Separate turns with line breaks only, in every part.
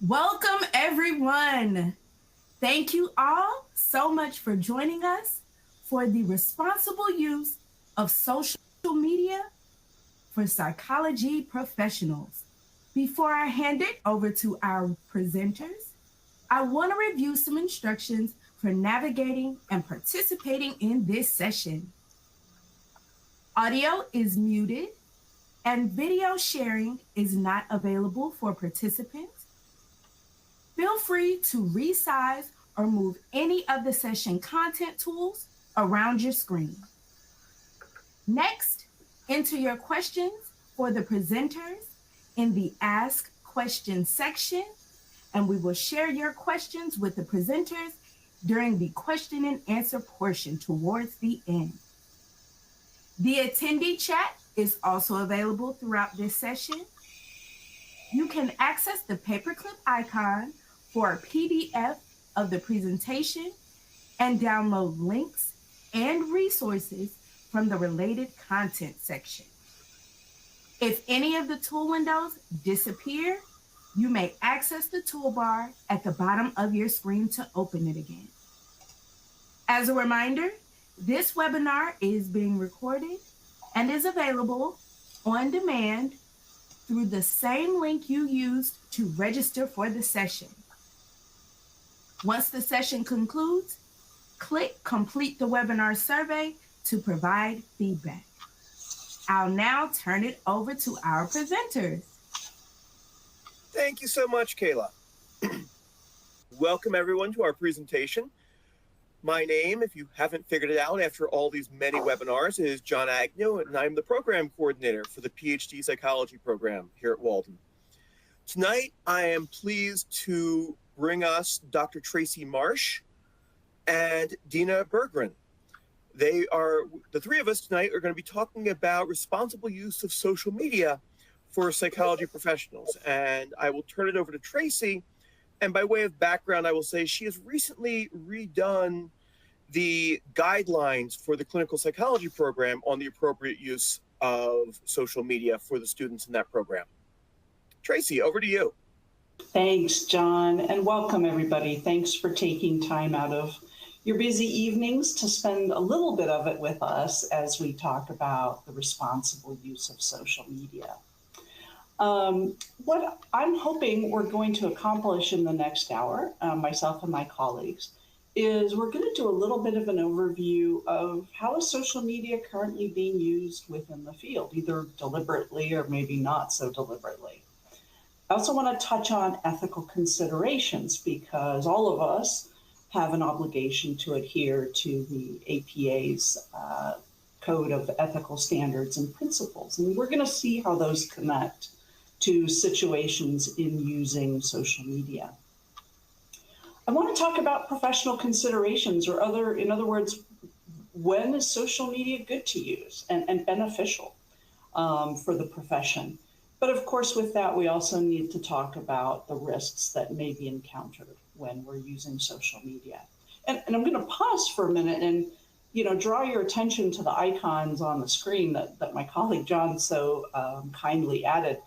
Welcome, everyone. Thank you all so much for joining us for the responsible use of social media for psychology professionals. Before I hand it over to our presenters, I want to review some instructions for navigating and participating in this session. Audio is muted and video sharing is not available for participants. Feel free to resize or move any of the session content tools around your screen. Next, enter your questions for the presenters in the Ask Questions section, and we will share your questions with the presenters during the question and answer portion towards the end. The attendee chat is also available throughout this session. You can access the paperclip icon for a PDF of the presentation and download links and resources from the related content section. If any of the tool windows disappear, you may access the toolbar at the bottom of your screen to open it again. As a reminder, this webinar is being recorded and is available on demand through the same link you used to register for the session. Once the session concludes, click Complete the Webinar Survey to provide feedback. I'll now turn it over to our presenters.
Thank you so much, Kayla. Welcome everyone to our presentation. My name, if you haven't figured it out after all these many webinars, is John Agnew, and I'm the program coordinator for the PhD Psychology program here at Walden. Tonight, I am pleased to bring us Dr. Tracy Marsh and Dina Berggren. The three of us tonight are going to be talking about responsible use of social media for psychology professionals. And I will turn it over to Tracy. And by way of background, I will say she has recently redone the guidelines for the clinical psychology program on the appropriate use of social media for the students in that program. Tracy, over to you.
Thanks, John, and welcome everybody. Thanks for taking time out of your busy evenings to spend a little bit of it with us as we talk about the responsible use of social media. What I'm hoping we're going to accomplish in the next hour, myself and my colleagues, is we're going to do a little bit of an overview of how is social media currently being used within the field, either deliberately or maybe not so deliberately. I also want to touch on ethical considerations because all of us have an obligation to adhere to the APA's Code of Ethical Standards and Principles. And we're going to see how those connect to situations in using social media. I want to talk about professional considerations or in other words, when is social media good to use and beneficial for the profession? But of course, with that, we also need to talk about the risks that may be encountered when we're using social media. And I'm going to pause for a minute and draw your attention to the icons on the screen that my colleague John so kindly added.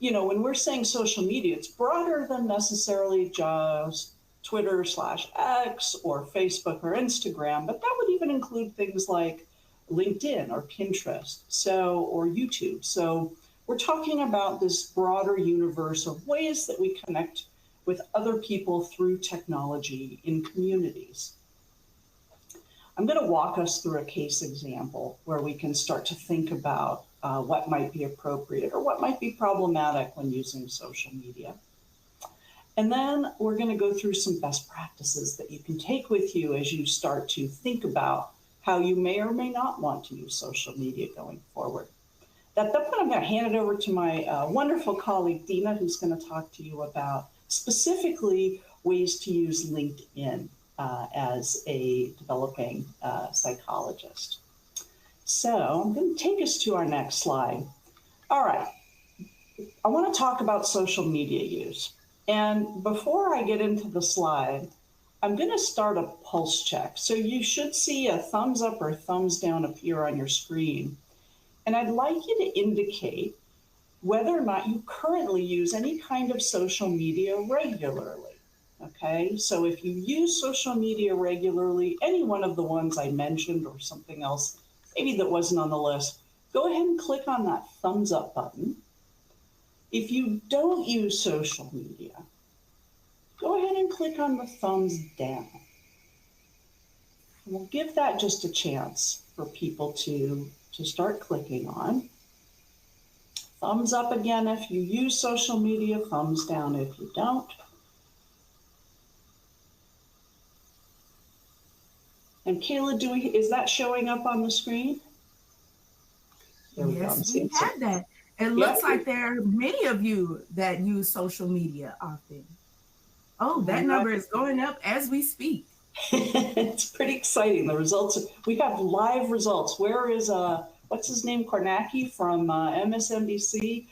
When we're saying social media, it's broader than necessarily just Twitter/X or Facebook or Instagram, but that would even include things like LinkedIn or Pinterest, or YouTube. So we're talking about this broader universe of ways that we connect with other people through technology in communities. I'm going to walk us through a case example where we can start to think about what might be appropriate or what might be problematic when using social media. And then we're going to go through some best practices that you can take with you as you start to think about how you may or may not want to use social media going forward. At that point, I'm going to hand it over to my wonderful colleague, Dina, who's going to talk to you about specifically ways to use LinkedIn as a developing psychologist. So I'm going to take us to our next slide. All right, I want to talk about social media use. And before I get into the slide, I'm going to start a pulse check. So you should see a thumbs up or thumbs down appear on your screen. And I'd like you to indicate whether or not you currently use any kind of social media regularly. Okay, so if you use social media regularly, any one of the ones I mentioned or something else, maybe that wasn't on the list, go ahead and click on that thumbs up button. If you don't use social media, go ahead and click on the thumbs down. And we'll give that just a chance for people to start clicking on. Thumbs up again if you use social media, thumbs down if you don't. And Kayla, is that showing up on the screen? There we go.
Yes, we had that. It looks like there are many of you that use social media often. Oh, that number is going up as we speak.
It's pretty exciting. The results, we have live results. Where is, what's his name, Kornacki from MSNBC?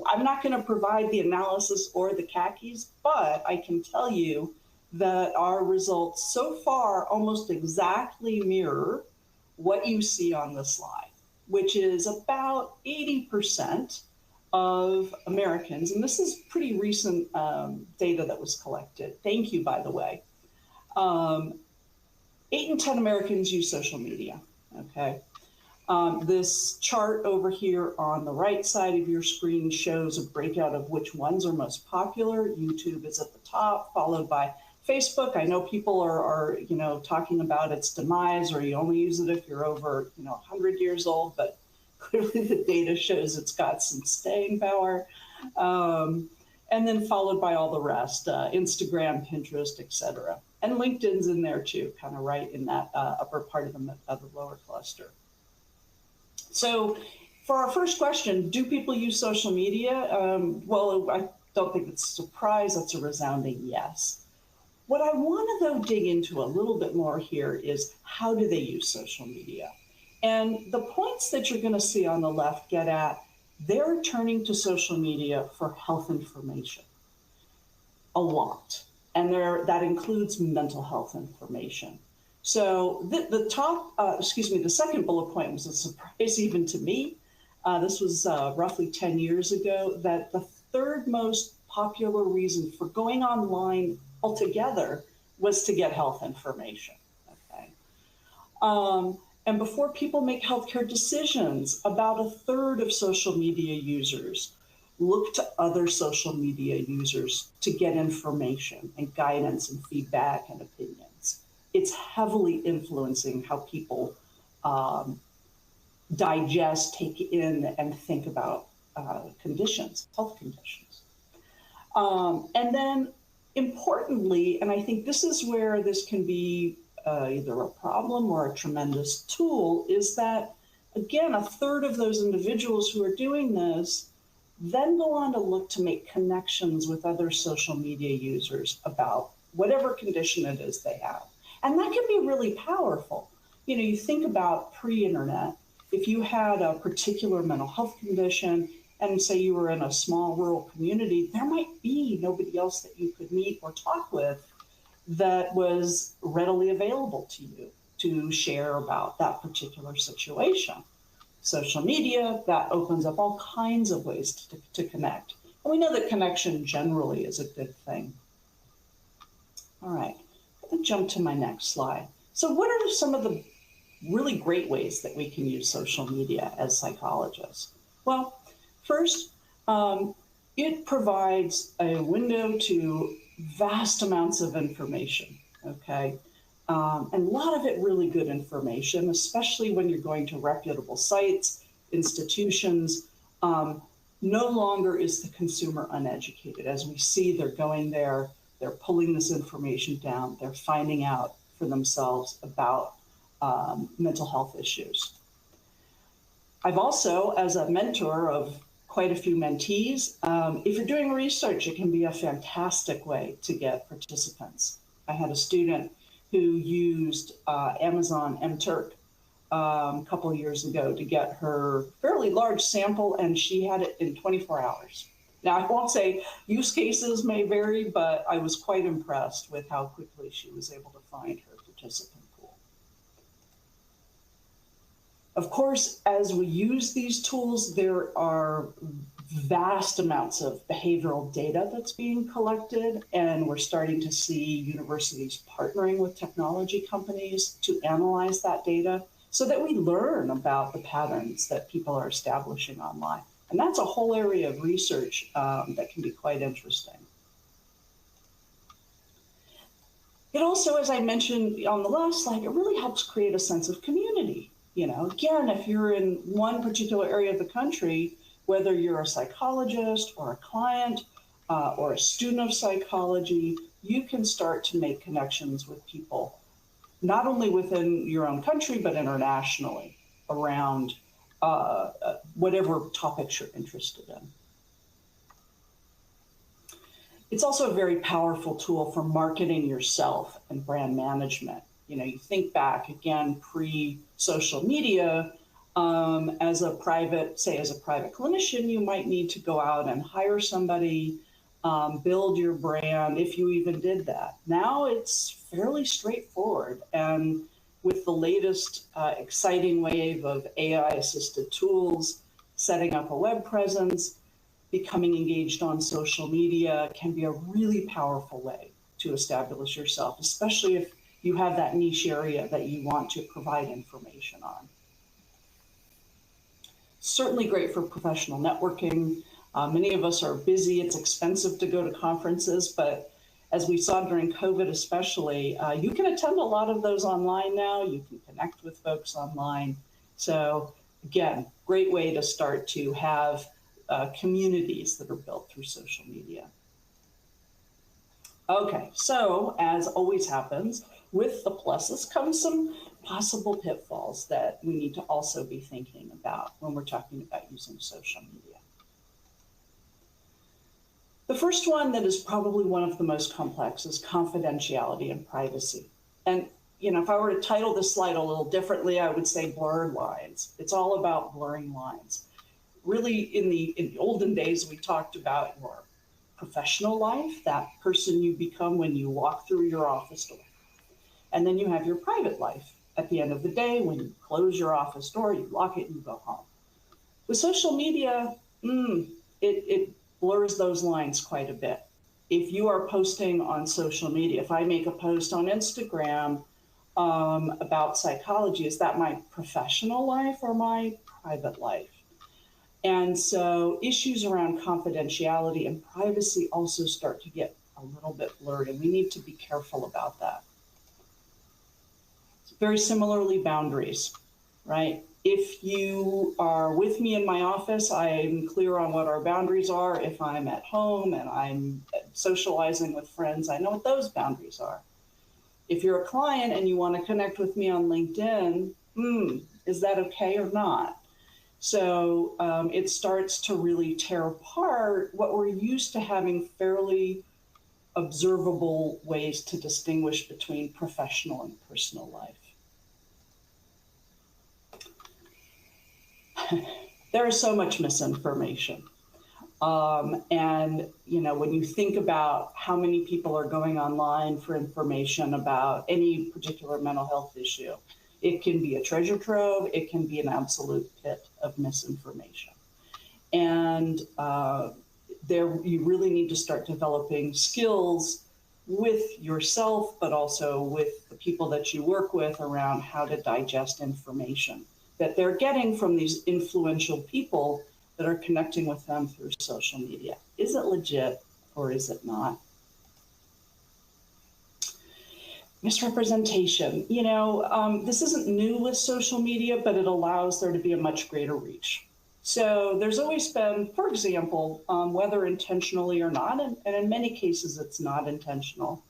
I'm not going to provide the analysis or the khakis, but I can tell you that our results so far almost exactly mirror what you see on the slide, which is about 80% of Americans, and this is pretty recent data that was collected. Thank you, by the way. 8 in 10 Americans use social media, okay? This chart over here on the right side of your screen shows a breakout of which ones are most popular. YouTube is at the top, followed by Facebook. I know people are talking about its demise, or you only use it if you're over 100 years old, but clearly the data shows it's got some staying power. And then followed by all the rest, Instagram, Pinterest, etc. And LinkedIn's in there too, kind of right in that upper part of the lower cluster. So for our first question, do people use social media? Well, I don't think it's a surprise. That's a resounding yes. What I want to, though, dig into a little bit more here is how do they use social media? And the points that you're going to see on the left get at, they're turning to social media for health information a lot. And that includes mental health information. So the second bullet point was a surprise even to me. This was roughly 10 years ago, that the third most popular reason for going online altogether was to get health information, okay? And before people make healthcare decisions, about a third of social media users look to other social media users to get information and guidance and feedback and opinions. It's heavily influencing how people digest, take in, and think about conditions, health conditions. And then importantly, and I think this is where this can be either a problem or a tremendous tool, is that, again, a third of those individuals who are doing this then go on to look to make connections with other social media users about whatever condition it is they have. And that can be really powerful. You think about pre-internet, if you had a particular mental health condition, and say you were in a small rural community, there might be nobody else that you could meet or talk with that was readily available to you to share about that particular situation. Social media, that opens up all kinds of ways to connect. And we know that connection generally is a good thing. All right, let me jump to my next slide. So what are some of the really great ways that we can use social media as psychologists? Well, first, it provides a window to vast amounts of information, okay? And a lot of it really good information, especially when you're going to reputable sites, institutions. No longer is the consumer uneducated. As we see, they're going there, they're pulling this information down, they're finding out for themselves about mental health issues. I've also, as a mentor of quite a few mentees, if you're doing research, it can be a fantastic way to get participants. I had a student who used Amazon MTurk a couple of years ago to get her fairly large sample, and she had it in 24 hours. Now, I won't say use cases may vary, but I was quite impressed with how quickly she was able to find her participant pool. Of course, as we use these tools, there are vast amounts of behavioral data that's being collected, and we're starting to see universities partnering with technology companies to analyze that data so that we learn about the patterns that people are establishing online. And that's a whole area of research that can be quite interesting. It also, as I mentioned on the last slide, it really helps create a sense of community. You know, again, if you're in one particular area of the country, whether you're a psychologist or a client or a student of psychology, you can start to make connections with people, not only within your own country, but internationally around whatever topics you're interested in. It's also a very powerful tool for marketing yourself and brand management. You know, you think back again, pre-social media, as a private clinician, you might need to go out and hire somebody, build your brand, if you even did that. Now it's fairly straightforward. And with the latest exciting wave of AI-assisted tools, setting up a web presence, becoming engaged on social media can be a really powerful way to establish yourself, especially if you have that niche area that you want to provide information on. Certainly great for professional networking. Many of us are busy. It's expensive to go to conferences, but as we saw during COVID especially, you can attend a lot of those online now. You can connect with folks online. So again, great way to start to have communities that are built through social media. Okay, so as always happens, with the pluses comes some possible pitfalls that we need to also be thinking about when we're talking about using social media. The first one that is probably one of the most complex is confidentiality and privacy. And you know, if I were to title this slide a little differently, I would say blurred lines. It's all about blurring lines. Really, in the olden days, we talked about your professional life, that person you become when you walk through your office door. And then you have your private life. At the end of the day, when you close your office door, you lock it and you go home. With social media, it blurs those lines quite a bit. If you are posting on social media, if I make a post on Instagram about psychology, is that my professional life or my private life? And so issues around confidentiality and privacy also start to get a little bit blurred, and we need to be careful about that. Very similarly, boundaries, right? If you are with me in my office, I'm clear on what our boundaries are. If I'm at home and I'm socializing with friends, I know what those boundaries are. If you're a client and you want to connect with me on LinkedIn, is that okay or not? So it starts to really tear apart what we're used to having fairly observable ways to distinguish between professional and personal life. There is so much misinformation. And you know, when you think about how many people are going online for information about any particular mental health issue, it can be a treasure trove, it can be an absolute pit of misinformation. And you really need to start developing skills with yourself, but also with the people that you work with around how to digest information that they're getting from these influential people that are connecting with them through social media. Is it legit or is it not? Misrepresentation. You know, this isn't new with social media, but it allows there to be a much greater reach. So there's always been, for example, whether intentionally or not, and in many cases it's not intentional,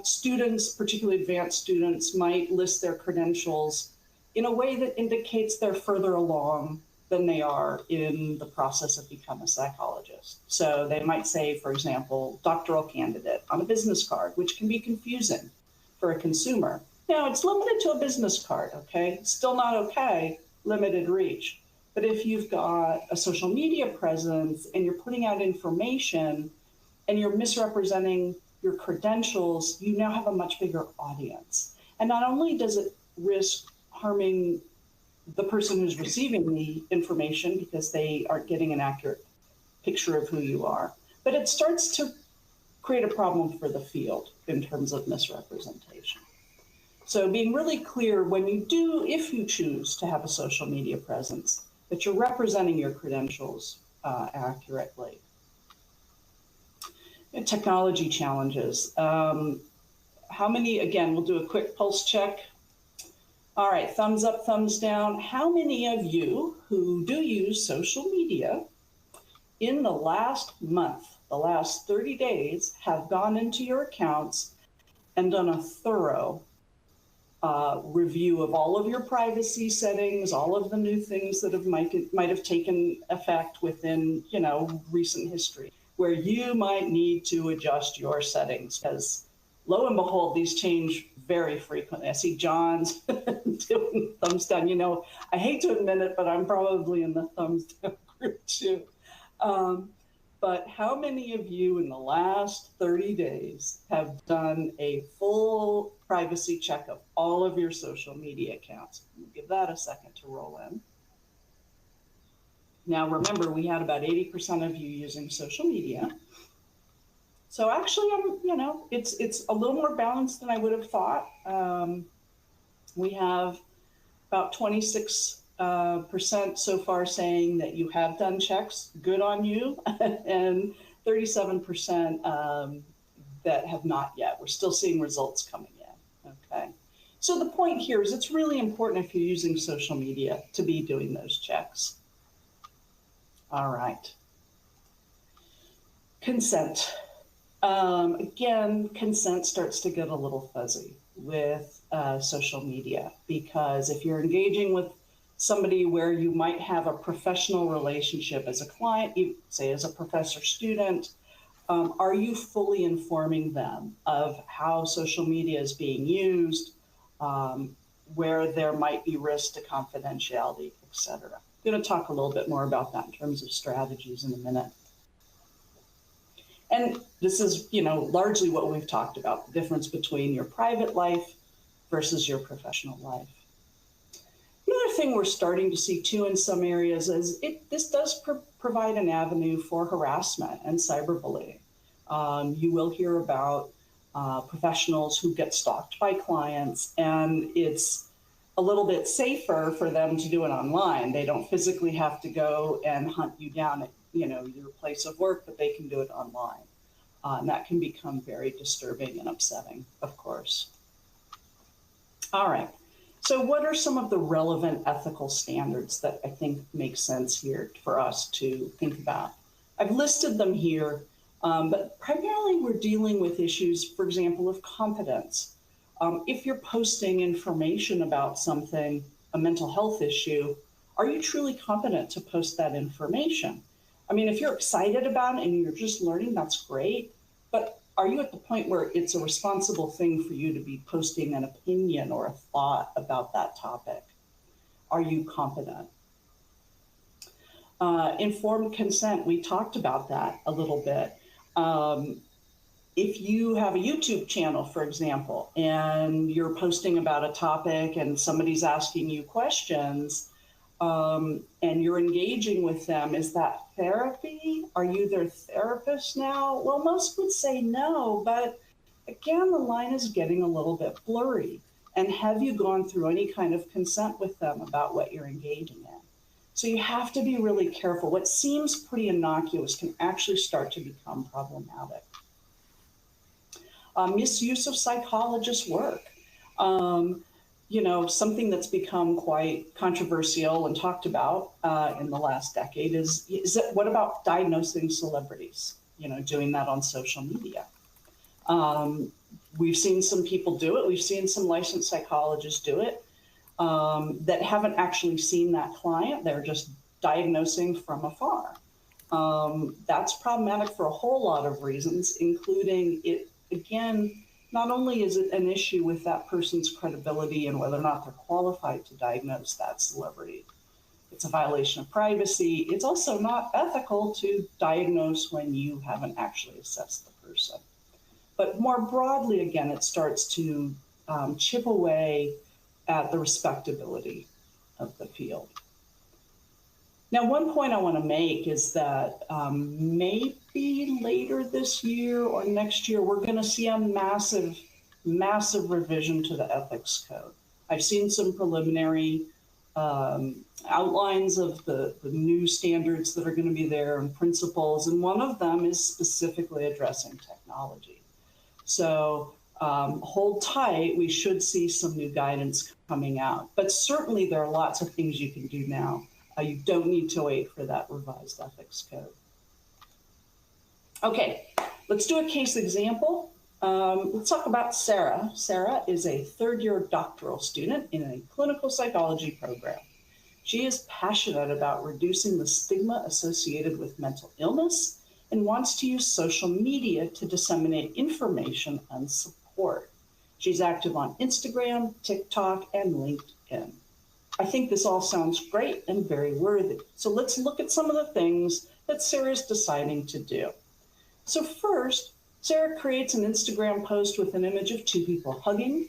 students, particularly advanced students, might list their credentials in a way that indicates they're further along than they are in the process of becoming a psychologist. So they might say, for example, doctoral candidate on a business card, which can be confusing for a consumer. Now, it's limited to a business card, okay? Still not okay, limited reach. But if you've got a social media presence and you're putting out information and you're misrepresenting your credentials, you now have a much bigger audience. And not only does it risk harming the person who's receiving the information because they aren't getting an accurate picture of who you are. But it starts to create a problem for the field in terms of misrepresentation. So being really clear when you do, if you choose to have a social media presence, that you're representing your credentials accurately. And technology challenges. How many, again, we'll do a quick pulse check. All right, thumbs up, thumbs down. How many of you who do use social media in the last month, the last 30 days, have gone into your accounts and done a thorough review of all of your privacy settings, all of the new things that might have taken effect within, recent history, where you might need to adjust your settings? Because lo and behold, these change very frequently. I see John's doing thumbs down. I hate to admit it, but I'm probably in the thumbs down group too. But how many of you in the last 30 days have done a full privacy check of all of your social media accounts? We'll give that a second to roll in. Now, remember, we had about 80% of you using social media. So actually, it's a little more balanced than I would have thought. We have about 26% so far saying that you have done checks, good on you, and 37% that have not yet. We're still seeing results coming in, okay? So the point here is it's really important if you're using social media to be doing those checks. All right. Consent. Again, consent starts to get a little fuzzy with social media, because if you're engaging with somebody where you might have a professional relationship as a client, you say as a professor-student, are you fully informing them of how social media is being used, where there might be risk to confidentiality, et cetera? I'm going to talk a little bit more about that in terms of strategies in a minute. And this is, largely what we've talked about, the difference between your private life versus your professional life. The other thing we're starting to see too in some areas is this does provide an avenue for harassment and cyberbullying. You will hear about professionals who get stalked by clients, and it's a little bit safer for them to do it online. They don't physically have to go and hunt you down at your place of work, but they can do it online. And that can become very disturbing and upsetting, of course. All right. So what are some of the relevant ethical standards that I think make sense here for us to think about? I've listed them here, but primarily we're dealing with issues, for example, of competence. If you're posting information about something, a mental health issue, are you truly competent to post that information? I mean, if you're excited about it and you're just learning, that's great. But are you at the point where it's a responsible thing for you to be posting an opinion or a thought about that topic? Are you competent? Informed consent, we talked about that a little bit. If you have a YouTube channel, for example, and you're posting about a topic and somebody's asking you questions, and you're engaging with them, is that therapy? Are you their therapist now? Well, most would say no, but again, the line is getting a little bit blurry. And have you gone through any kind of consent with them about what you're engaging in? So you have to be really careful. What seems pretty innocuous can actually start to become problematic. Misuse of psychologist work. Something that's become quite controversial and talked about in the last decade is what about diagnosing celebrities, doing that on social media? We've seen some people do it. We've seen some licensed psychologists do it that haven't actually seen that client. They're just diagnosing from afar. That's problematic for a whole lot of reasons, including it, again, not only is it an issue with that person's credibility and whether or not they're qualified to diagnose that celebrity, it's a violation of privacy. It's also not ethical to diagnose when you haven't actually assessed the person. But more broadly, again, it starts to chip away at the respectability of the field. Now, one point I want to make is that maybe later this year or next year, we're going to see a massive, massive revision to the ethics code. I've seen some preliminary outlines of the new standards that are going to be there and principles, and one of them is specifically addressing technology. So hold tight, we should see some new guidance coming out. But certainly there are lots of things you can do now. You don't need to wait for that revised ethics code. Okay, let's do a case example. Let's talk about Sarah. Sarah is a third-year doctoral student in a clinical psychology program. She is passionate about reducing the stigma associated with mental illness and wants to use social media to disseminate information and support. She's active on Instagram, TikTok, and LinkedIn. I think this all sounds great and very worthy. So let's look at some of the things that Sarah's deciding to do. So first, Sarah creates an Instagram post with an image of two people hugging.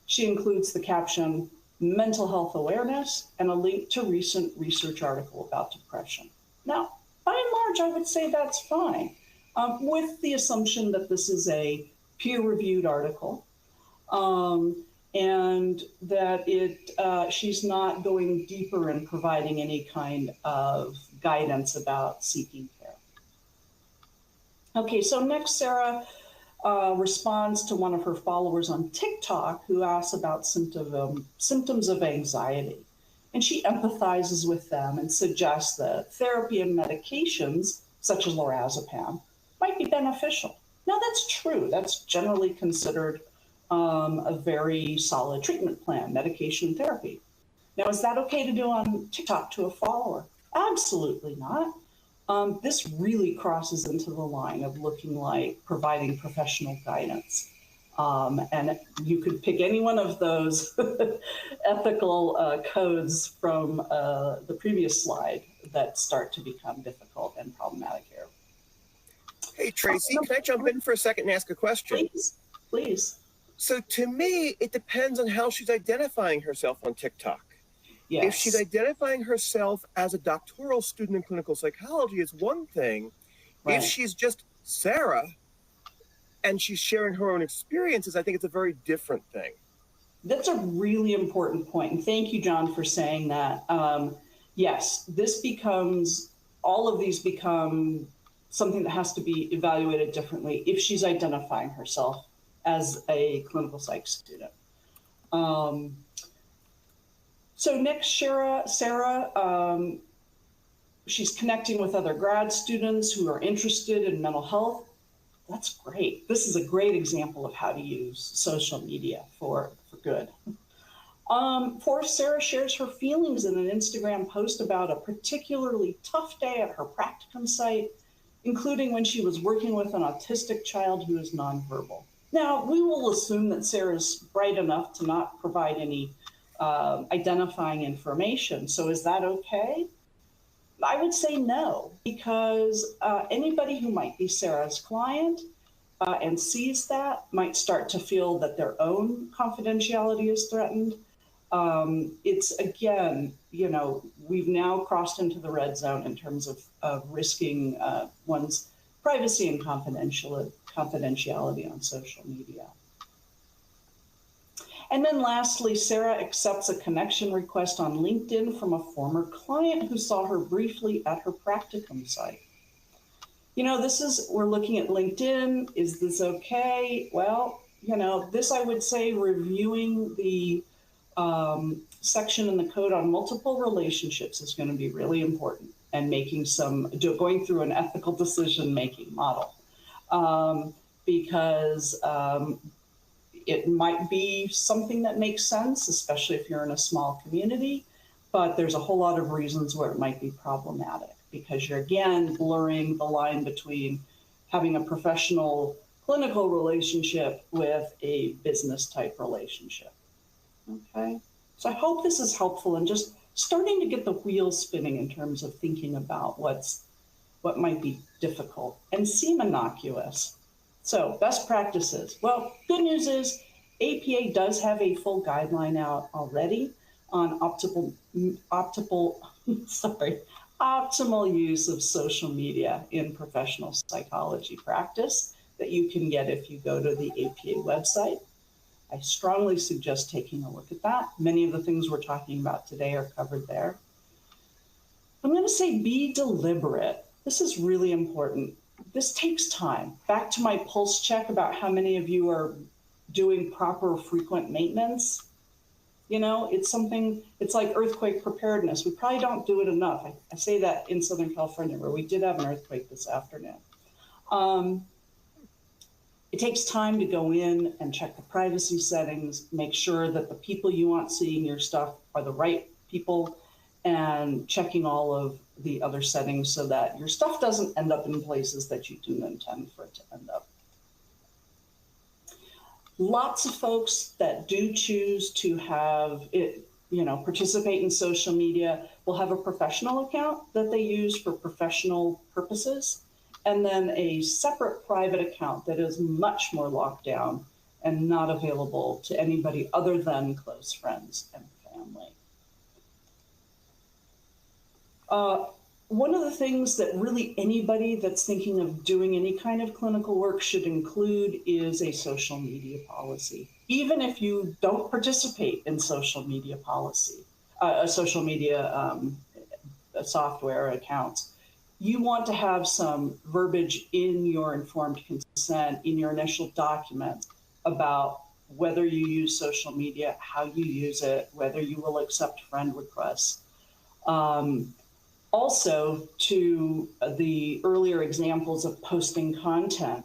She includes the caption, mental health awareness, and a link to recent research article about depression. Now, by and large, I would say that's fine, with the assumption that this is a peer-reviewed article, and that she's not going deeper and providing any kind of guidance about seeking care. Okay, so next Sarah responds to one of her followers on TikTok who asks about symptoms of anxiety. And she empathizes with them and suggests that therapy and medications, such as lorazepam, might be beneficial. Now that's true. That's generally considered a very solid treatment plan, medication and therapy. Now, is that okay to do on TikTok to a follower? Absolutely not. This really crosses into the line of looking like providing professional guidance. And you could pick any one of those ethical codes from the previous slide that start to become difficult and problematic here.
Hey, Tracy, can I jump in for a second and ask a question?
Please, please.
So to me, it depends on how she's identifying herself on TikTok.
Yes.
If she's identifying herself as a doctoral student in clinical psychology, it's one thing.
Right.
If she's just Sarah and she's sharing her own experiences, I think it's a very different thing.
That's a really important point. And thank you, John, for saying that. Yes, all of these become something that has to be evaluated differently if she's identifying herself as a clinical psych student. So next, Sarah, she's connecting with other grad students who are interested in mental health. That's great. This is a great example of how to use social media for good. Sarah shares her feelings in an Instagram post about a particularly tough day at her practicum site, including when she was working with an autistic child who is nonverbal. Now, we will assume that Sarah's bright enough to not provide any identifying information. So is that okay? I would say no, because anybody who might be Sarah's client and sees that might start to feel that their own confidentiality is threatened. It's, again, we've now crossed into the red zone in terms of risking one's privacy and confidentiality on social media. And then lastly, Sarah accepts a connection request on LinkedIn from a former client who saw her briefly at her practicum site. We're looking at LinkedIn. Is this okay? Well, this, I would say, reviewing the section in the code on multiple relationships is going to be really important, and going through an ethical decision-making model. Because it might be something that makes sense, especially if you're in a small community, but there's a whole lot of reasons where it might be problematic, because you're, again, blurring the line between having a professional clinical relationship with a business type relationship. Okay, so I hope this is helpful and just starting to get the wheels spinning in terms of thinking about what might be difficult and seem innocuous. So best practices. Well, good news is APA does have a full guideline out already on optimal optimal use of social media in professional psychology practice that you can get if you go to the APA website. I strongly suggest taking a look at that. Many of the things we're talking about today are covered there. I'm going to say be deliberate. This is really important. This takes time. Back to my pulse check about how many of you are doing proper frequent maintenance. You know, it's something, it's like earthquake preparedness. We probably don't do it enough. I say that in Southern California, where we did have an earthquake this afternoon. It takes time to go in and check the privacy settings, make sure that the people you want seeing your stuff are the right people, and checking all of the other settings so that your stuff doesn't end up in places that you didn't intend for it to end up. Lots of folks that do choose to have it, you know, participate in social media will have a professional account that they use for professional purposes, and then a separate private account that is much more locked down and not available to anybody other than close friends and family. One of the things that really anybody that's thinking of doing any kind of clinical work should include is a social media policy. Even if you don't participate in social media policy, social media software accounts, you want to have some verbiage in your informed consent, in your initial document about whether you use social media, how you use it, whether you will accept friend requests. Also, to the earlier examples of posting content,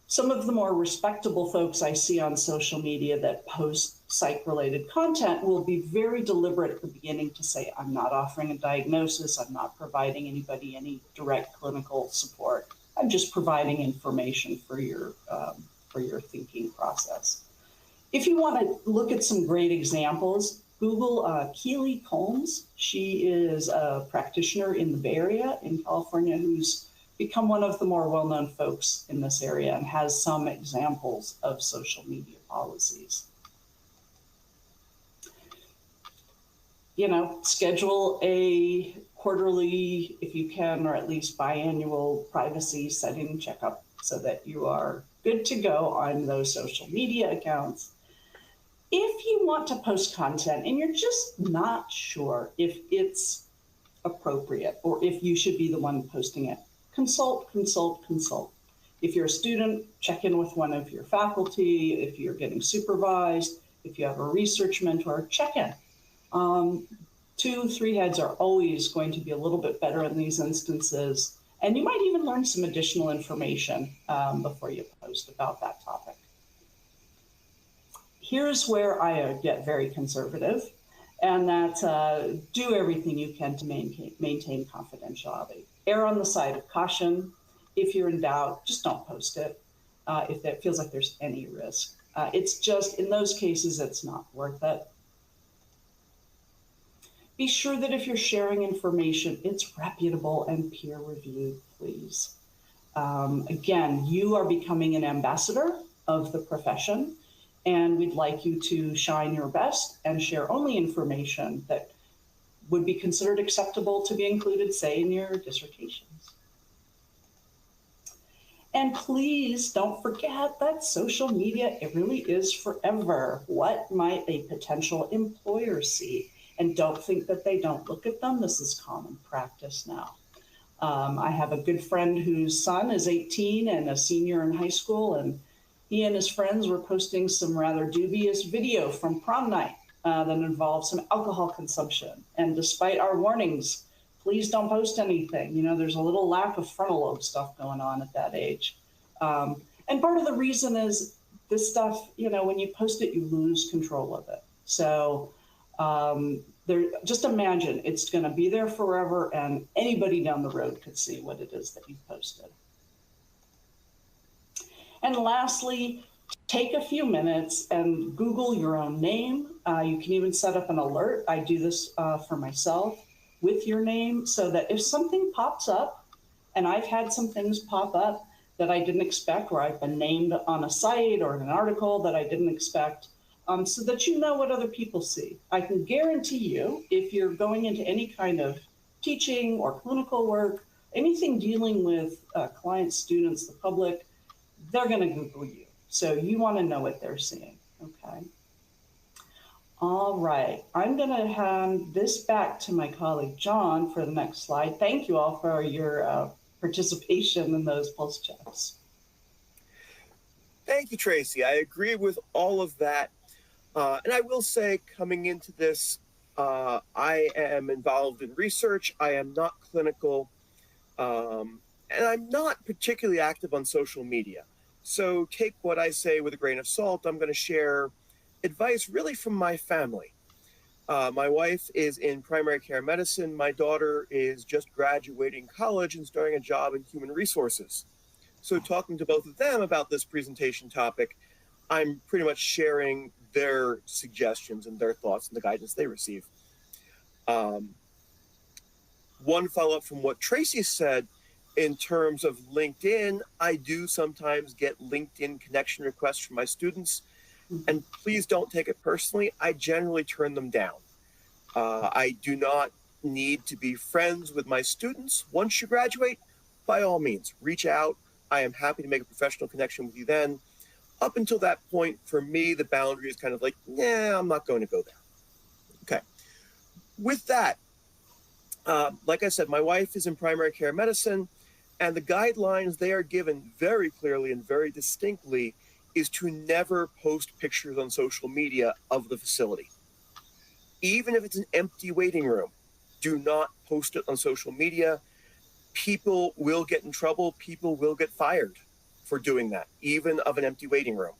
some of the more respectable folks I see on social media that post psych-related content will be very deliberate at the beginning to say, I'm not offering a diagnosis, I'm not providing anybody any direct clinical support, I'm just providing information for your thinking process. If you want to look at some great examples, Google Keely Combs. She is a practitioner in the Bay Area in California who's become one of the more well-known folks in this area and has some examples of social media policies. You know, schedule a quarterly, if you can, or at least biannual privacy setting checkup so that you are good to go on those social media accounts. If you want to post content and you're just not sure if it's appropriate or if you should be the one posting it, consult. If you're a student, check in with one of your faculty. If you're getting supervised, if you have a research mentor, check in. 2-3 heads are always going to be a little bit better in these instances. And you might even learn some additional information before you post about that topic. Here's where I get very conservative, and that's do everything you can to maintain confidentiality. Err on the side of caution. If you're in doubt, just don't post it if it feels like there's any risk. It's just, in those cases, it's not worth it. Be sure that if you're sharing information, it's reputable and peer-reviewed, please. Again, you are becoming an ambassador of the profession, and we'd like you to shine your best and share only information that would be considered acceptable to be included, say, in your dissertations. And please don't forget that social media, it really is forever. What might a potential employer see? And don't think that they don't look at them. This is common practice now. I have a good friend whose son is 18 and a senior in high school, and he and his friends were posting some rather dubious video from prom night that involved some alcohol consumption. And despite our warnings, please don't post anything. You know, there's a little lack of frontal lobe stuff going on at that age. And part of the reason is this stuff, you know, when you post it, you lose control of it. So just imagine it's going to be there forever, and anybody down the road could see what it is that you've posted. And lastly, take a few minutes and Google your own name. You can even set up an alert. I do this for myself with your name so that if something pops up, and I've had some things pop up that I didn't expect, where I've been named on a site or in an article that I didn't expect, so that you know what other people see. I can guarantee you, if you're going into any kind of teaching or clinical work, anything dealing with clients, students, the public, they're going to Google you. So you want to know what they're seeing, okay? All right, I'm going to hand this back to my colleague, John, for the next slide. Thank you all for your participation in those pulse checks.
Thank you, Tracy. I agree with all of that. And I will say, coming into this, I am involved in research. I am not clinical, and I'm not particularly active on social media. So take what I say with a grain of salt. I'm going to share advice really from my family. My wife is in primary care medicine. My daughter is just graduating college and starting a job in human resources. So talking to both of them about this presentation topic, I'm pretty much sharing their suggestions and their thoughts and the guidance they receive. One follow-up from what Tracy said in terms of LinkedIn, I do sometimes get LinkedIn connection requests from my students, and please don't take it personally. I generally turn them down. I do not need to be friends with my students. Once you graduate, by all means, reach out. I am happy to make a professional connection with you then. Up until that point, for me, the boundary is kind of like, nah, I'm not going to go there. Okay. With that, like I said, my wife is in primary care medicine, and the guidelines they are given very clearly and very distinctly is to never post pictures on social media of the facility. Even if it's an empty waiting room, do not post it on social media. People will get in trouble. People will get fired for doing that, even of an empty waiting room.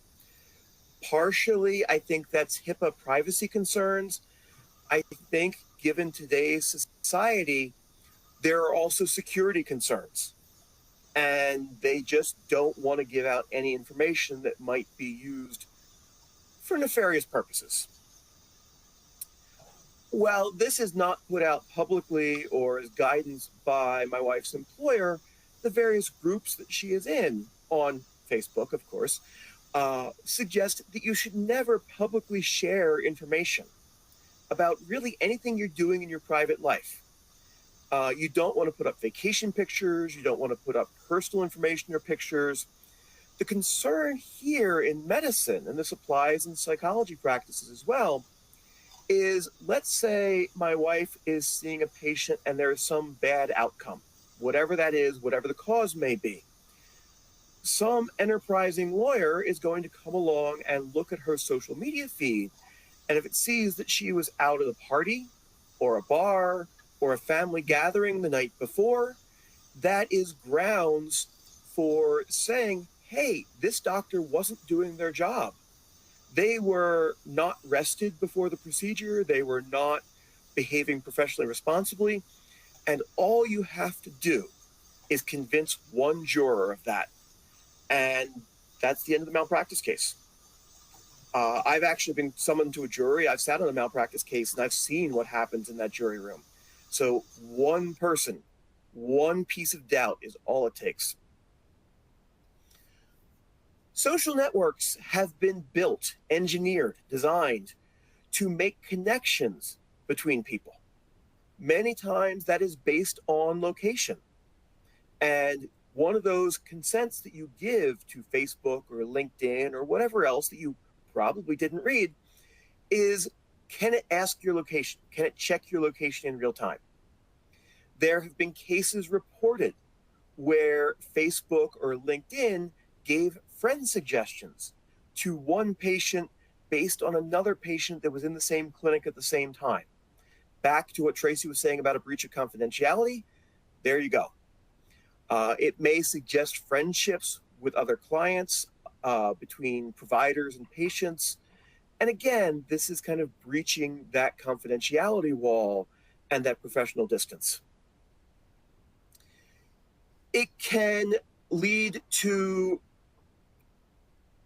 Partially, I think that's HIPAA privacy concerns. I think given today's society, there are also security concerns, and they just don't want to give out any information that might be used for nefarious purposes. While this is not put out publicly or as guidance by my wife's employer, the various groups that she is in on Facebook, of course, suggest that you should never publicly share information about really anything you're doing in your private life. You don't want to put up vacation pictures. You don't want to put up personal information or pictures. The concern here in medicine, and this applies in psychology practices as well, is let's say my wife is seeing a patient and there is some bad outcome, whatever that is, whatever the cause may be. Some enterprising lawyer is going to come along and look at her social media feed, and if it sees that she was out at a party or a bar or a family gathering the night before, that is grounds for saying, hey, this doctor wasn't doing their job. They were not rested before the procedure. They were not behaving professionally responsibly. And all you have to do is convince one juror of that. And that's the end of the malpractice case. I've actually been summoned to a jury. I've sat on a malpractice case, and I've seen what happens in that jury room. So one person, one piece of doubt is all it takes. Social networks have been built, engineered, designed to make connections between people. Many times that is based on location. And one of those consents that you give to Facebook or LinkedIn or whatever else that you probably didn't read is, can it ask your location? Can it check your location in real time? There have been cases reported where Facebook or LinkedIn gave friend suggestions to one patient based on another patient that was in the same clinic at the same time. Back to what Tracy was saying about a breach of confidentiality, there you go. It may suggest friendships with other clients, between providers and patients. And again, this is kind of breaching that confidentiality wall and that professional distance. It can lead to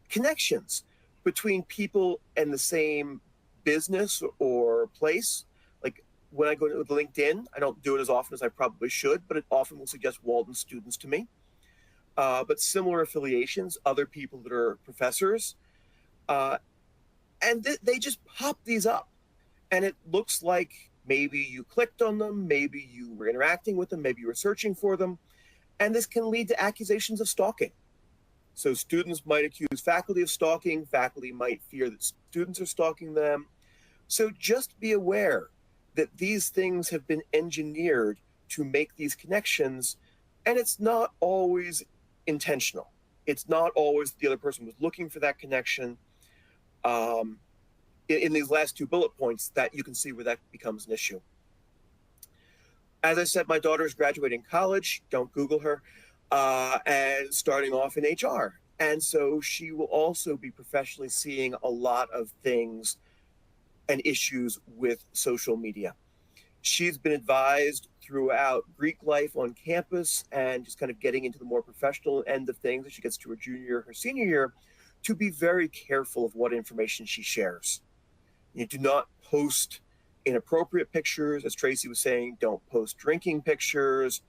connections between people in the same business or place. Like when I go to LinkedIn, I don't do it as often as I probably should, but it often will suggest Walden students to me. But similar affiliations, other people that are professors, and they just pop these up. And it looks like Maybe you clicked on them, maybe you were interacting with them, maybe you were searching for them, and this can lead to accusations of stalking. So students might accuse faculty of stalking, faculty might fear that students are stalking them. So just be aware that these things have been engineered to make these connections, and it's not always intentional. It's not always the other person was looking for that connection. In these last two bullet points, that you can see where that becomes an issue. As I said, my daughter is graduating college. Don't Google her. And starting off in HR. And so she will also be professionally seeing a lot of things and issues with social media. She's been advised throughout Greek life on campus and just kind of getting into the more professional end of things as she gets to her junior, her senior year, to be very careful of what information she shares. You do not post inappropriate pictures. As Tracy was saying, don't post drinking pictures.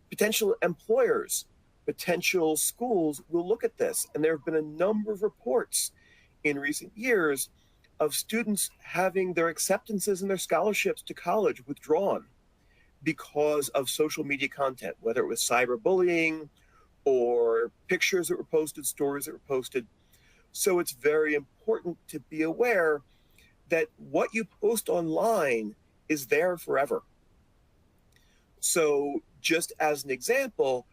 Potential employers, potential schools will look at this. And there have been a number of reports in recent years of students having their acceptances and their scholarships to college withdrawn because of social media content, whether it was cyberbullying or pictures that were posted, stories that were posted. So it's very important to be aware that what you post online is there forever. So just as an example,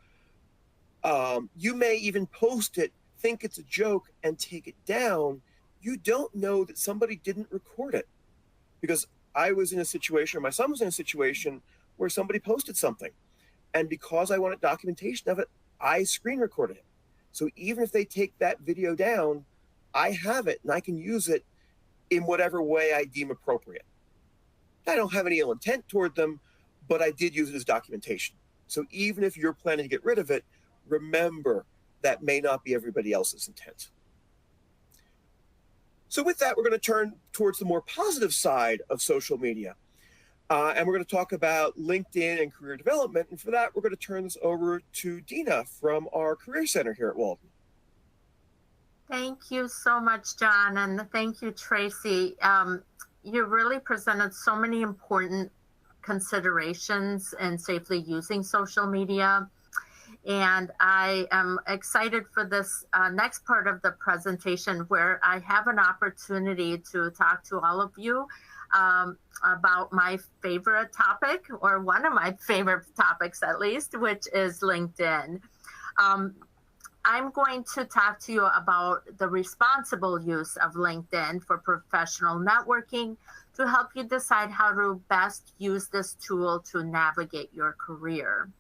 you may even post it, think it's a joke, and take it down. You don't know that somebody didn't record it. Because I was in a situation, or my son was in a situation, where somebody posted something. And because I wanted documentation of it, I screen recorded it. So even if they take that video down, I have it and I can use it in whatever way I deem appropriate. I don't have any ill intent toward them, but I did use it as documentation. So even if you're planning to get rid of it, remember that may not be everybody else's intent. So with that, we're going to turn towards the more positive side of social media. And we're going to talk about LinkedIn and career development. And for that, we're going to turn this over to Dina from our Career Center here at Walden.
Thank you so much, John, and thank you, Tracy. You really presented so many important considerations in safely using social media. And I am excited for this next part of the presentation where I have an opportunity to talk to all of you about my favorite topic, or one of my favorite topics at least, which is LinkedIn. I'm going to talk to you about the responsible use of LinkedIn for professional networking to help you decide how to best use this tool to navigate your career.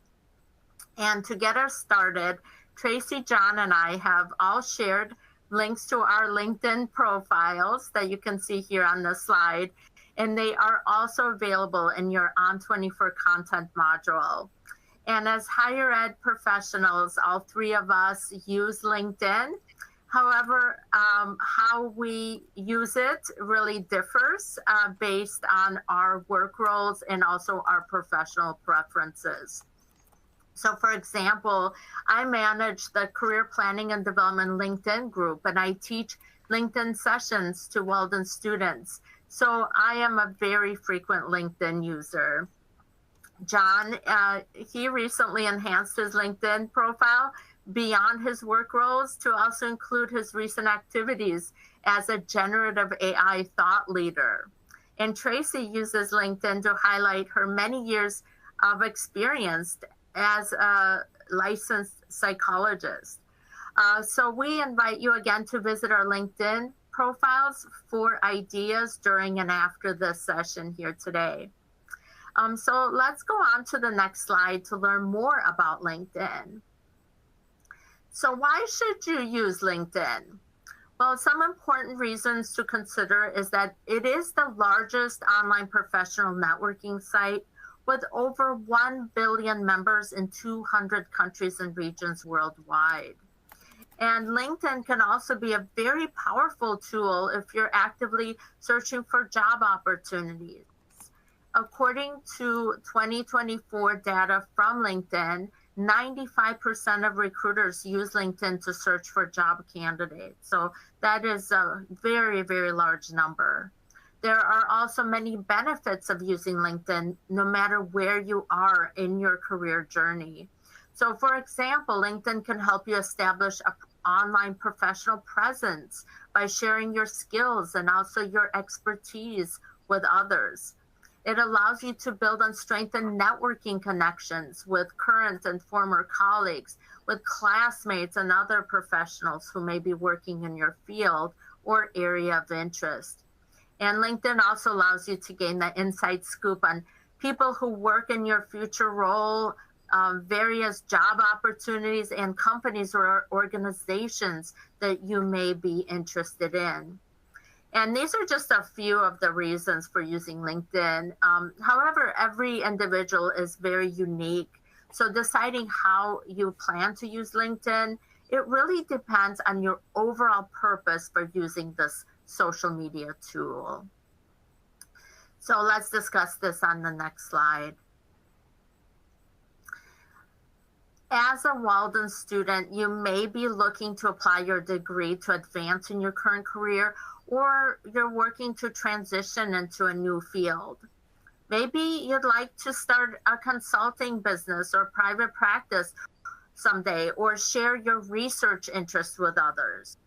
And to get us started, Tracy, John, and I have all shared links to our LinkedIn profiles that you can see here on the slide, and they are also available in your On24 content module. And as higher ed professionals, all three of us use LinkedIn. However, how we use it really differs based on our work roles and also our professional preferences. So for example, I manage the Career Planning and Development LinkedIn group, and I teach LinkedIn sessions to Walden students. So I am a very frequent LinkedIn user. John, he recently enhanced his LinkedIn profile beyond his work roles to also include his recent activities as a generative AI thought leader. And Tracy uses LinkedIn to highlight her many years of experience as a licensed psychologist. So we invite you again to visit our LinkedIn profiles for ideas during and after this session here today. So let's go on to the next slide to learn more about LinkedIn. So why should you use LinkedIn? Well, some important reasons to consider is that it is the largest online professional networking site with over 1 billion members in 200 countries and regions worldwide. And LinkedIn can also be a very powerful tool if you're actively searching for job opportunities. According to 2024 data from LinkedIn, 95% of recruiters use LinkedIn to search for job candidates. So that is a very, very large number. There are also many benefits of using LinkedIn, no matter where you are in your career journey. So, for example, LinkedIn can help you establish an online professional presence by sharing your skills and also your expertise with others. It allows you to build and strengthen networking connections with current and former colleagues, with classmates and other professionals who may be working in your field or area of interest. And LinkedIn also allows you to gain the inside scoop on people who work in your future role, various job opportunities, and companies or organizations that you may be interested in. And these are just a few of the reasons for using LinkedIn. However, every individual is very unique. So deciding how you plan to use LinkedIn, it really depends on your overall purpose for using this social media tool. So let's discuss this on the next slide. As a Walden student, you may be looking to apply your degree to advance in your current career, or you're working to transition into a new field. Maybe you'd like to start a consulting business or private practice someday, or share your research interests with others.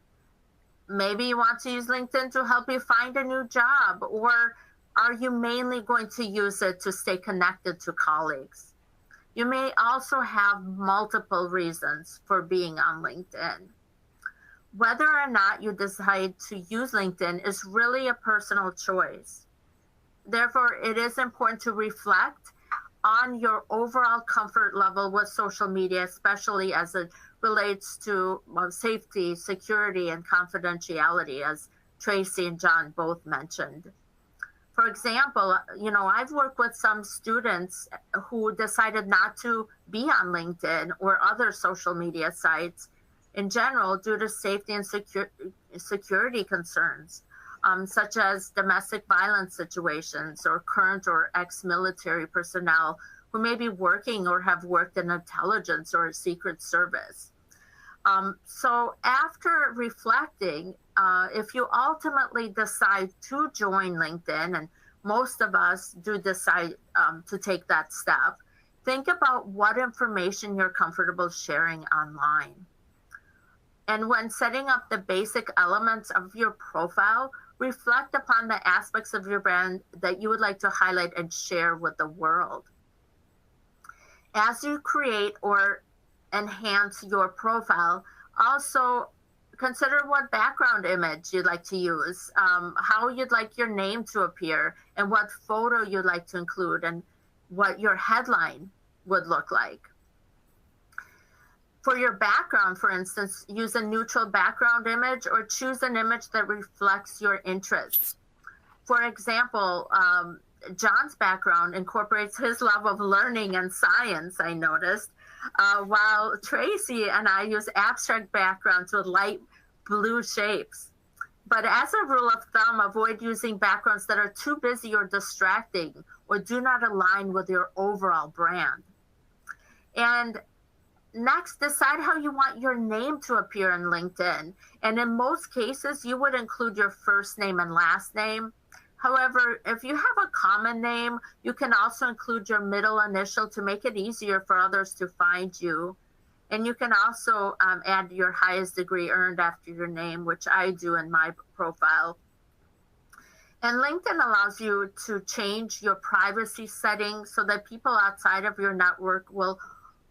Maybe you want to use LinkedIn to help you find a new job, or are you mainly going to use it to stay connected to colleagues? You may also have multiple reasons for being on LinkedIn. Whether or not you decide to use LinkedIn is really a personal choice. Therefore, it is important to reflect on your overall comfort level with social media, especially as it relates to safety, security, and confidentiality, as Tracy and John both mentioned. For example, I've worked with some students who decided not to be on LinkedIn or other social media sites in general due to safety and security concerns, such as domestic violence situations or current or ex-military personnel who may be working or have worked in intelligence or Secret Service. So after reflecting, if you ultimately decide to join LinkedIn, and most of us do decide to take that step, think about what information you're comfortable sharing online. And when setting up the basic elements of your profile, reflect upon the aspects of your brand that you would like to highlight and share with the world. As you create or enhance your profile, also consider what background image you'd like to use, how you'd like your name to appear, and what photo you'd like to include, and what your headline would look like. For your background, for instance, use a neutral background image or choose an image that reflects your interests. For example, John's background incorporates his love of learning and science, I noticed, while Tracy and I use abstract backgrounds with light blue shapes. But as a rule of thumb, avoid using backgrounds that are too busy or distracting or do not align with your overall brand. And next, decide how you want your name to appear in LinkedIn. And in most cases, you would include your first name and last name. However, if you have a common name, you can also include your middle initial to make it easier for others to find you. And you can also add your highest degree earned after your name, which I do in my profile. And LinkedIn allows you to change your privacy settings so that people outside of your network will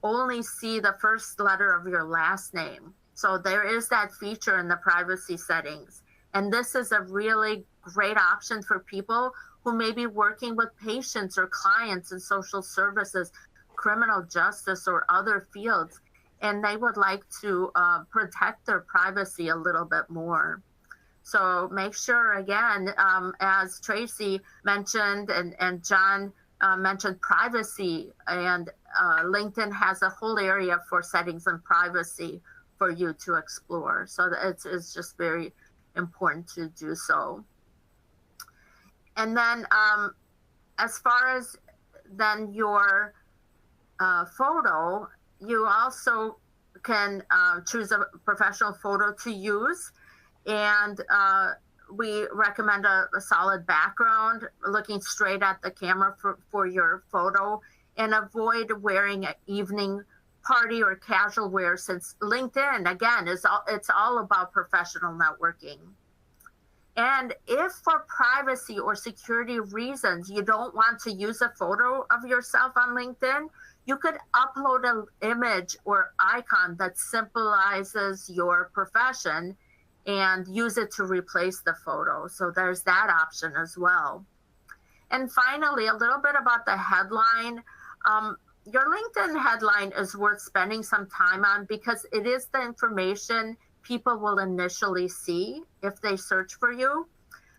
only see the first letter of your last name. So there is that feature in the privacy settings. And this is a really great option for people who may be working with patients or clients in social services, criminal justice, or other fields, and they would like to protect their privacy a little bit more. So make sure, again, as Tracy mentioned and John mentioned, privacy, and LinkedIn has a whole area for settings and privacy for you to explore. So it's just very important to do so. And then as far as then your photo, you also can choose a professional photo to use. And we recommend a solid background, looking straight at the camera for your photo, and avoid wearing an evening party or casual wear, since LinkedIn, again, it's all about professional networking. And if for privacy or security reasons you don't want to use a photo of yourself on LinkedIn, you could upload an image or icon that symbolizes your profession and use it to replace the photo. So there's that option as well. And finally, a little bit about the headline. Your LinkedIn headline is worth spending some time on because it is the information people will initially see if they search for you.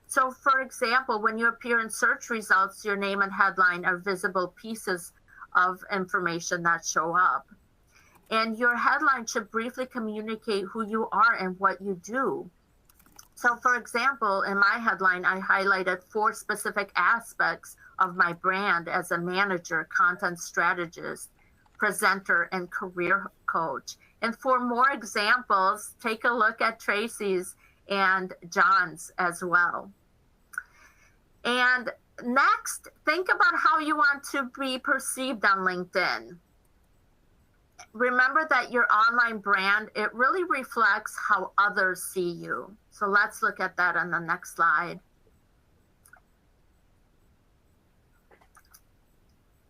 So for example, when you appear in search results, your name and headline are visible pieces of information that show up. And your headline should briefly communicate who you are and what you do. So for example, in my headline, I highlighted 4 specific aspects of my brand as a manager, content strategist, presenter, and career coach. And for more examples, take a look at Tracy's and John's as well. And next, think about how you want to be perceived on LinkedIn. Remember that your online brand, it really reflects how others see you. So let's look at that on the next slide.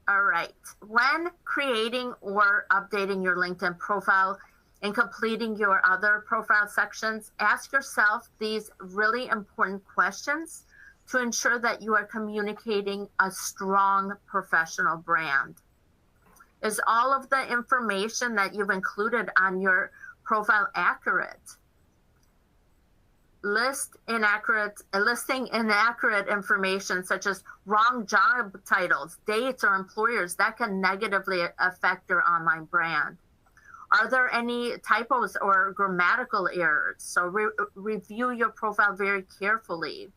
All right, when creating or updating your LinkedIn profile and completing your other profile sections, ask yourself these really important questions to ensure that you are communicating a strong professional brand. Is all of the information that you've included on your profile accurate? Listing inaccurate information such as wrong job titles, dates, or employers that can negatively affect your online brand. Are there any typos or grammatical errors? So review your profile very carefully.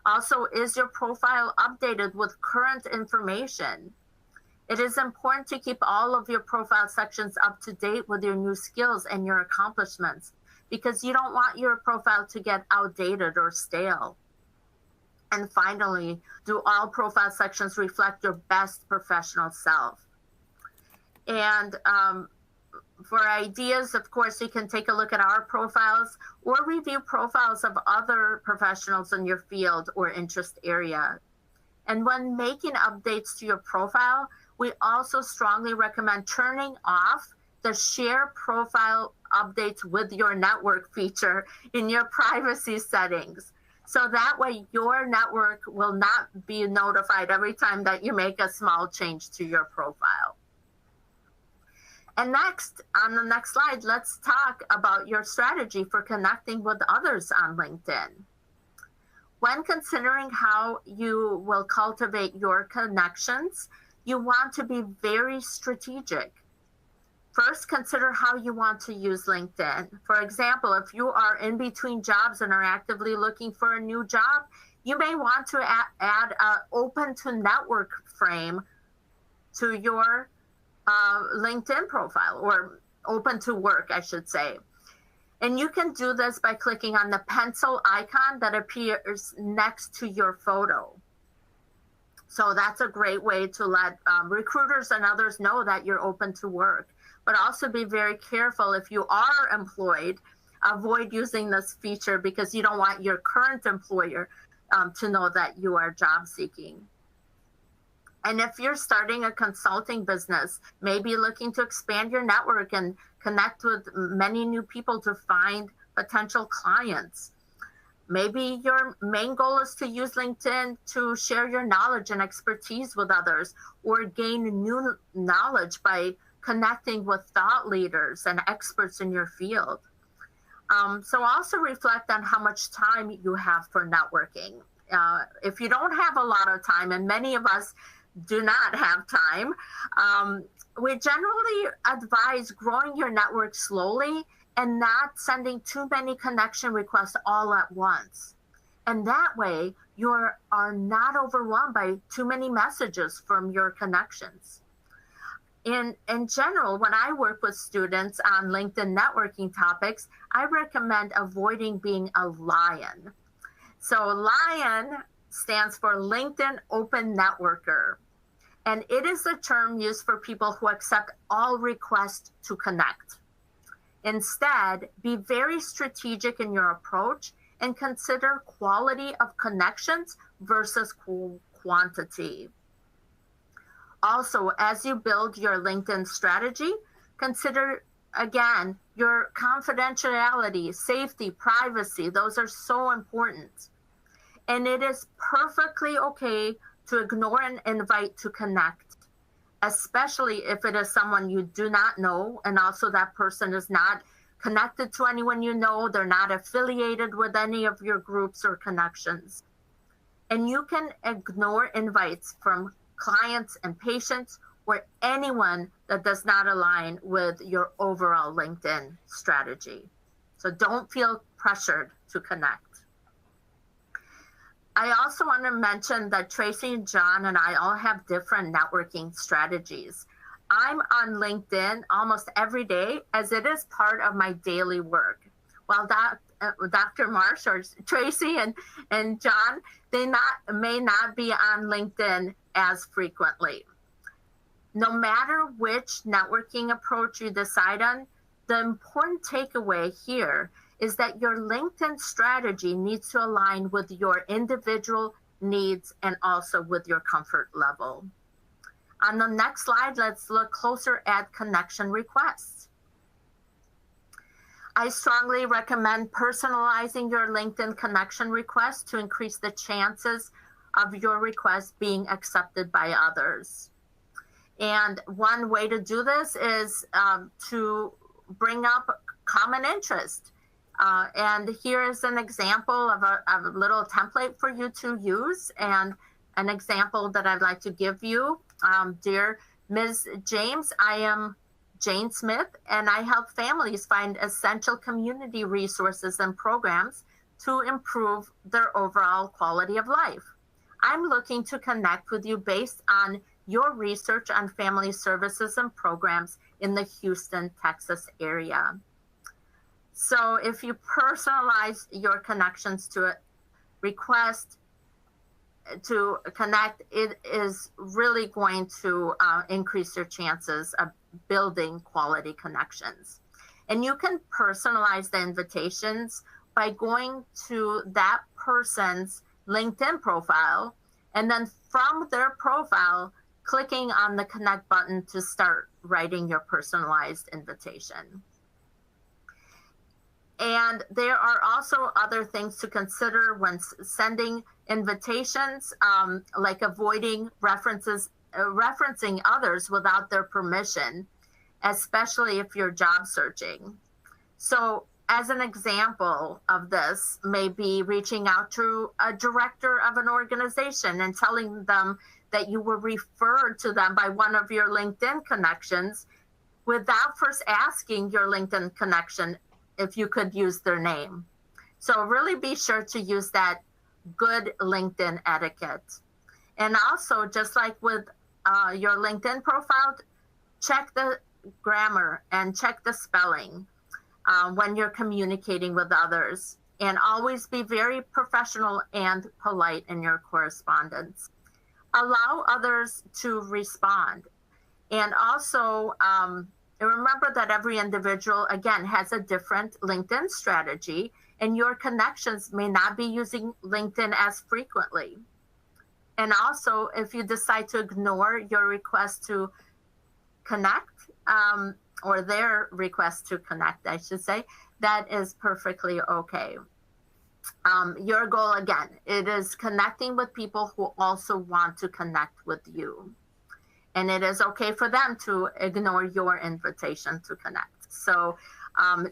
Also, is your profile updated with current information? It is important to keep all of your profile sections up to date with your new skills and your accomplishments, because you don't want your profile to get outdated or stale. And finally, do all profile sections reflect your best professional self? And for ideas, of course, you can take a look at our profiles or review profiles of other professionals in your field or interest area. And when making updates to your profile, we also strongly recommend turning off the share profile updates with your network feature in your privacy settings. So that way your network will not be notified every time that you make a small change to your profile. And next, on the next slide, let's talk about your strategy for connecting with others on LinkedIn. When considering how you will cultivate your connections, you want to be very strategic. First, consider how you want to use LinkedIn. For example, if you are in between jobs and are actively looking for a new job, you may want to add an open to network frame to your LinkedIn profile, or open to work, I should say. And you can do this by clicking on the pencil icon that appears next to your photo. So that's a great way to let recruiters and others know that you're open to work. But also be very careful if you are employed, avoid using this feature because you don't want your current employer to know that you are job seeking. And if you're starting a consulting business, maybe looking to expand your network and connect with many new people to find potential clients. Maybe your main goal is to use LinkedIn to share your knowledge and expertise with others, or gain new knowledge by connecting with thought leaders and experts in your field. So also reflect on how much time you have for networking. If you don't have a lot of time, and many of us do not have time, we generally advise growing your network slowly and not sending too many connection requests all at once. And that way, you are not overwhelmed by too many messages from your connections. In general, when I work with students on LinkedIn networking topics, I recommend avoiding being a lion. So LION stands for LinkedIn Open Networker. And it is a term used for people who accept all requests to connect. Instead, be very strategic in your approach and consider quality of connections versus quantity. Also, as you build your LinkedIn strategy, consider, again, your confidentiality, safety, privacy. Those are so important. And it is perfectly okay to ignore an invite to connect, especially if it is someone you do not know, and also that person is not connected to anyone you know, they're not affiliated with any of your groups or connections. And you can ignore invites from clients and patients or anyone that does not align with your overall LinkedIn strategy. So don't feel pressured to connect. I also want to mention that Tracy and John and I all have different networking strategies. I'm on LinkedIn almost every day as it is part of my daily work. While Dr. Marsh or Tracy and John, they may not be on LinkedIn as frequently. No matter which networking approach you decide on, the important takeaway here is that your LinkedIn strategy needs to align with your individual needs and also with your comfort level. On the next slide, let's look closer at connection requests. I strongly recommend personalizing your LinkedIn connection requests to increase the chances of your request being accepted by others. And one way to do this is to bring up common interest. And here is an example of a little template for you to use, and an example that I'd like to give you. Dear Ms. James, I am Jane Smith, and I help families find essential community resources and programs to improve their overall quality of life. I'm looking to connect with you based on your research on family services and programs in the Houston, Texas area. So if you personalize your connections to a request to connect, it is really going to increase your chances of building quality connections. And you can personalize the invitations by going to that person's LinkedIn profile, and then from their profile, clicking on the connect button to start writing your personalized invitation. And there are also other things to consider when sending invitations, like avoiding referencing others without their permission, especially if you're job searching. So as an example of this, maybe reaching out to a director of an organization and telling them that you were referred to them by one of your LinkedIn connections without first asking your LinkedIn connection if you could use their name. So really be sure to use that good LinkedIn etiquette. And also, just like with your LinkedIn profile, check the grammar and check the spelling when you're communicating with others. And always be very professional and polite in your correspondence. Allow others to respond. And also, remember that every individual, again, has a different LinkedIn strategy, and your connections may not be using LinkedIn as frequently. And also, if you decide to ignore your request to connect, or their request to connect, I should say, that is perfectly okay. Your goal, again, it is connecting with people who also want to connect with you. And it is okay for them to ignore your invitation to connect. So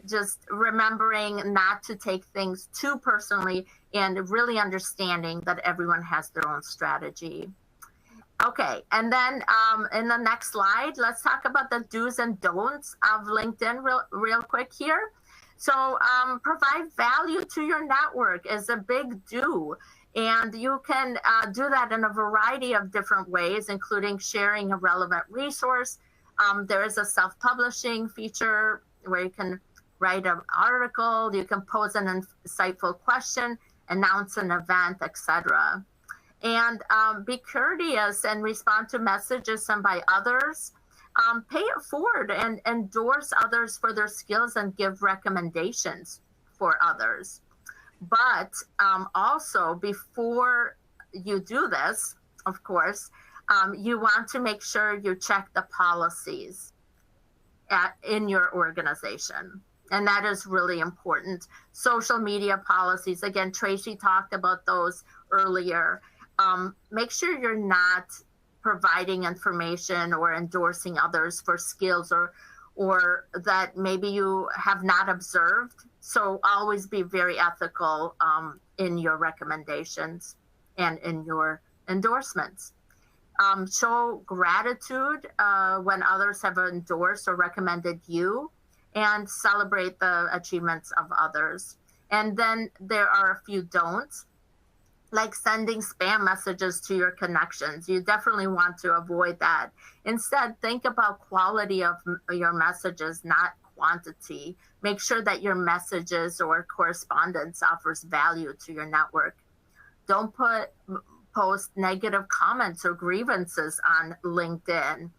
just remembering not to take things too personally and really understanding that everyone has their own strategy. Okay, and then in the next slide, let's talk about the do's and don'ts of LinkedIn real quick here. So provide value to your network is a big do. And you can do that in a variety of different ways, including sharing a relevant resource. There is a self-publishing feature where you can write an article, you can pose an insightful question, announce an event, etc. And be courteous and respond to messages sent by others. Pay it forward and endorse others for their skills and give recommendations for others. But also, before you do this, of course, you want to make sure you check the policies in your organization. And that is really important. Social media policies, again, Tracy talked about those earlier. Make sure you're not providing information or endorsing others for skills or that maybe you have not observed. So always be very ethical in your recommendations and in your endorsements. Show gratitude when others have endorsed or recommended you, and celebrate the achievements of others. And then there are a few don'ts, like sending spam messages to your connections. You definitely want to avoid that. Instead, think about quality of your messages, not quantity. Make sure that your messages or correspondence offers value to your network. Don't post negative comments or grievances on LinkedIn.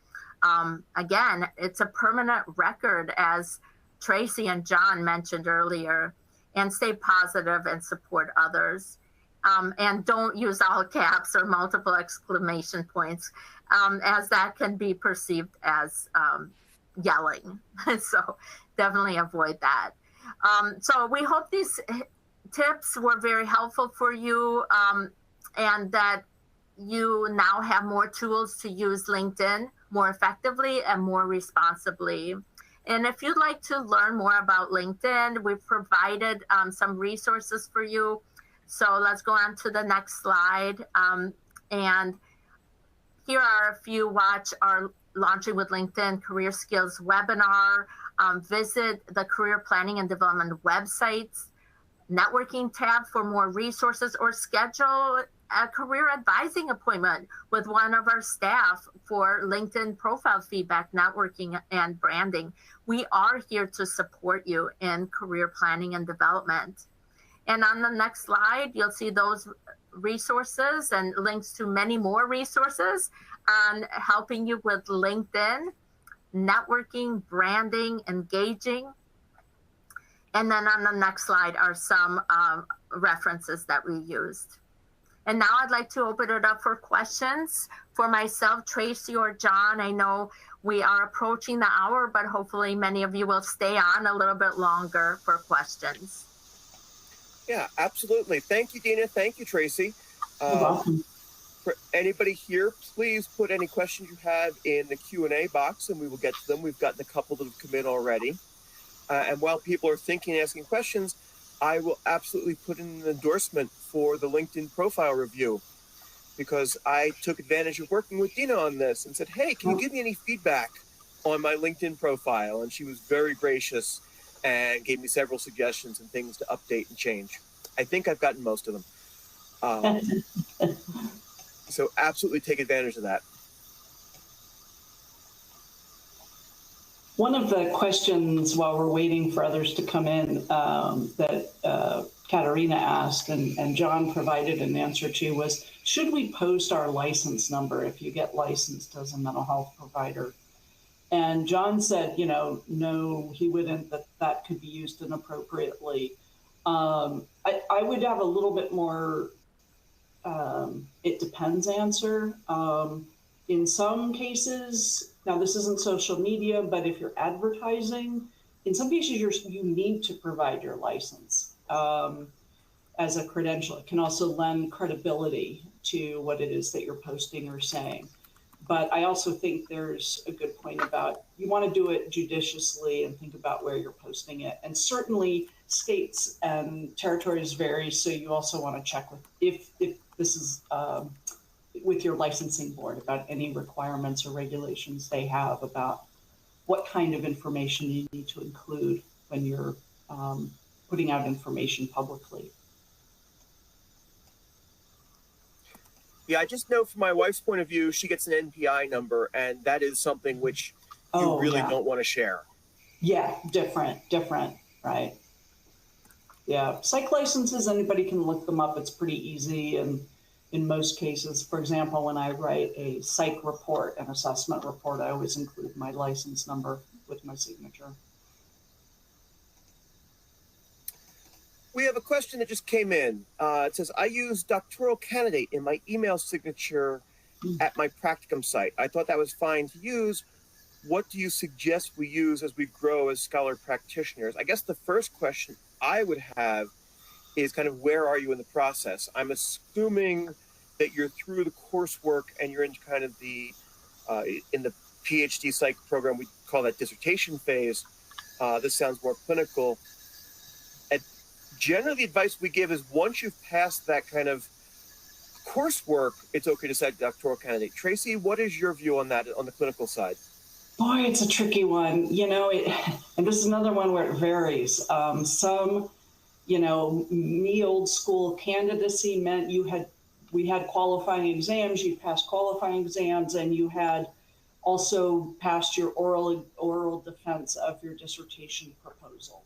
Again, it's a permanent record, as Tracy and John mentioned earlier, and stay positive and support others. And don't use all caps or multiple exclamation points, as that can be perceived as yelling. So definitely avoid that. So we hope these tips were very helpful for you, and that you now have more tools to use LinkedIn more effectively and more responsibly. And if you'd like to learn more about LinkedIn, we've provided some resources for you. So let's go on to the next slide. And here are a few. Watch our Launching with LinkedIn Career Skills webinar. Visit the Career Planning and Development websites, networking tab for more resources, or schedule a career advising appointment with one of our staff for LinkedIn profile feedback, networking, and branding. We are here to support you in career planning and development. And on the next slide, you'll see those resources and links to many more resources on helping you with LinkedIn, networking, branding, engaging. And then on the next slide are some references that we used. And now I'd like to open it up for questions for myself, Tracy, or John. I know we are approaching the hour, but hopefully many of you will stay on a little bit longer for questions.
Yeah, absolutely. Thank you, Dina. Thank you, Tracy.
You're welcome.
For anybody here, please put any questions you have in the Q&A box, and we will get to them. We've gotten a couple that have come in already. And while people are thinking and asking questions, I will absolutely put in an endorsement for the LinkedIn profile review, because I took advantage of working with Dina on this and said, hey, can you give me any feedback on my LinkedIn profile? And she was very gracious and gave me several suggestions and things to update and change. I think I've gotten most of them. So absolutely take advantage of that.
One of the questions while we're waiting for others to come in that Katarina asked and John provided an answer to was, should we post our license number if you get licensed as a mental health provider? And John said, no, he wouldn't, that could be used inappropriately. I would have a little bit more, it depends answer. In some cases, now this isn't social media, but if you're advertising, in some cases you need to provide your license as a credential. It can also lend credibility to what it is that you're posting or saying. But I also think there's a good point about you want to do it judiciously and think about where you're posting it. And certainly states and territories vary, so you also want to check with if this is with your licensing board about any requirements or regulations they have about what kind of information you need to include when you're putting out information publicly.
Yeah, I just know from my wife's point of view, she gets an NPI number, and that is something which you really don't want to share.
Yeah, different, right? Yeah, psych licenses, anybody can look them up. It's pretty easy. And in most cases, for example, when I write a psych report, an assessment report, I always include my license number with my signature.
We have a question that just came in. It says, I use doctoral candidate in my email signature at my practicum site. I thought that was fine to use. What do you suggest we use as we grow as scholar practitioners? I guess the first question I would have is kind of where are you in the process? I'm assuming that you're through the coursework and you're in kind of the in the PhD psych program. We call that dissertation phase. This sounds more clinical. Generally, the advice we give is once you've passed that kind of coursework, it's okay to set doctoral candidate. Tracy, what is your view on that on the clinical side?
Boy, it's a tricky one. And this is another one where it varies. Some, me old school candidacy meant we had qualifying exams, you passed qualifying exams, and you had also passed your oral defense of your dissertation proposal.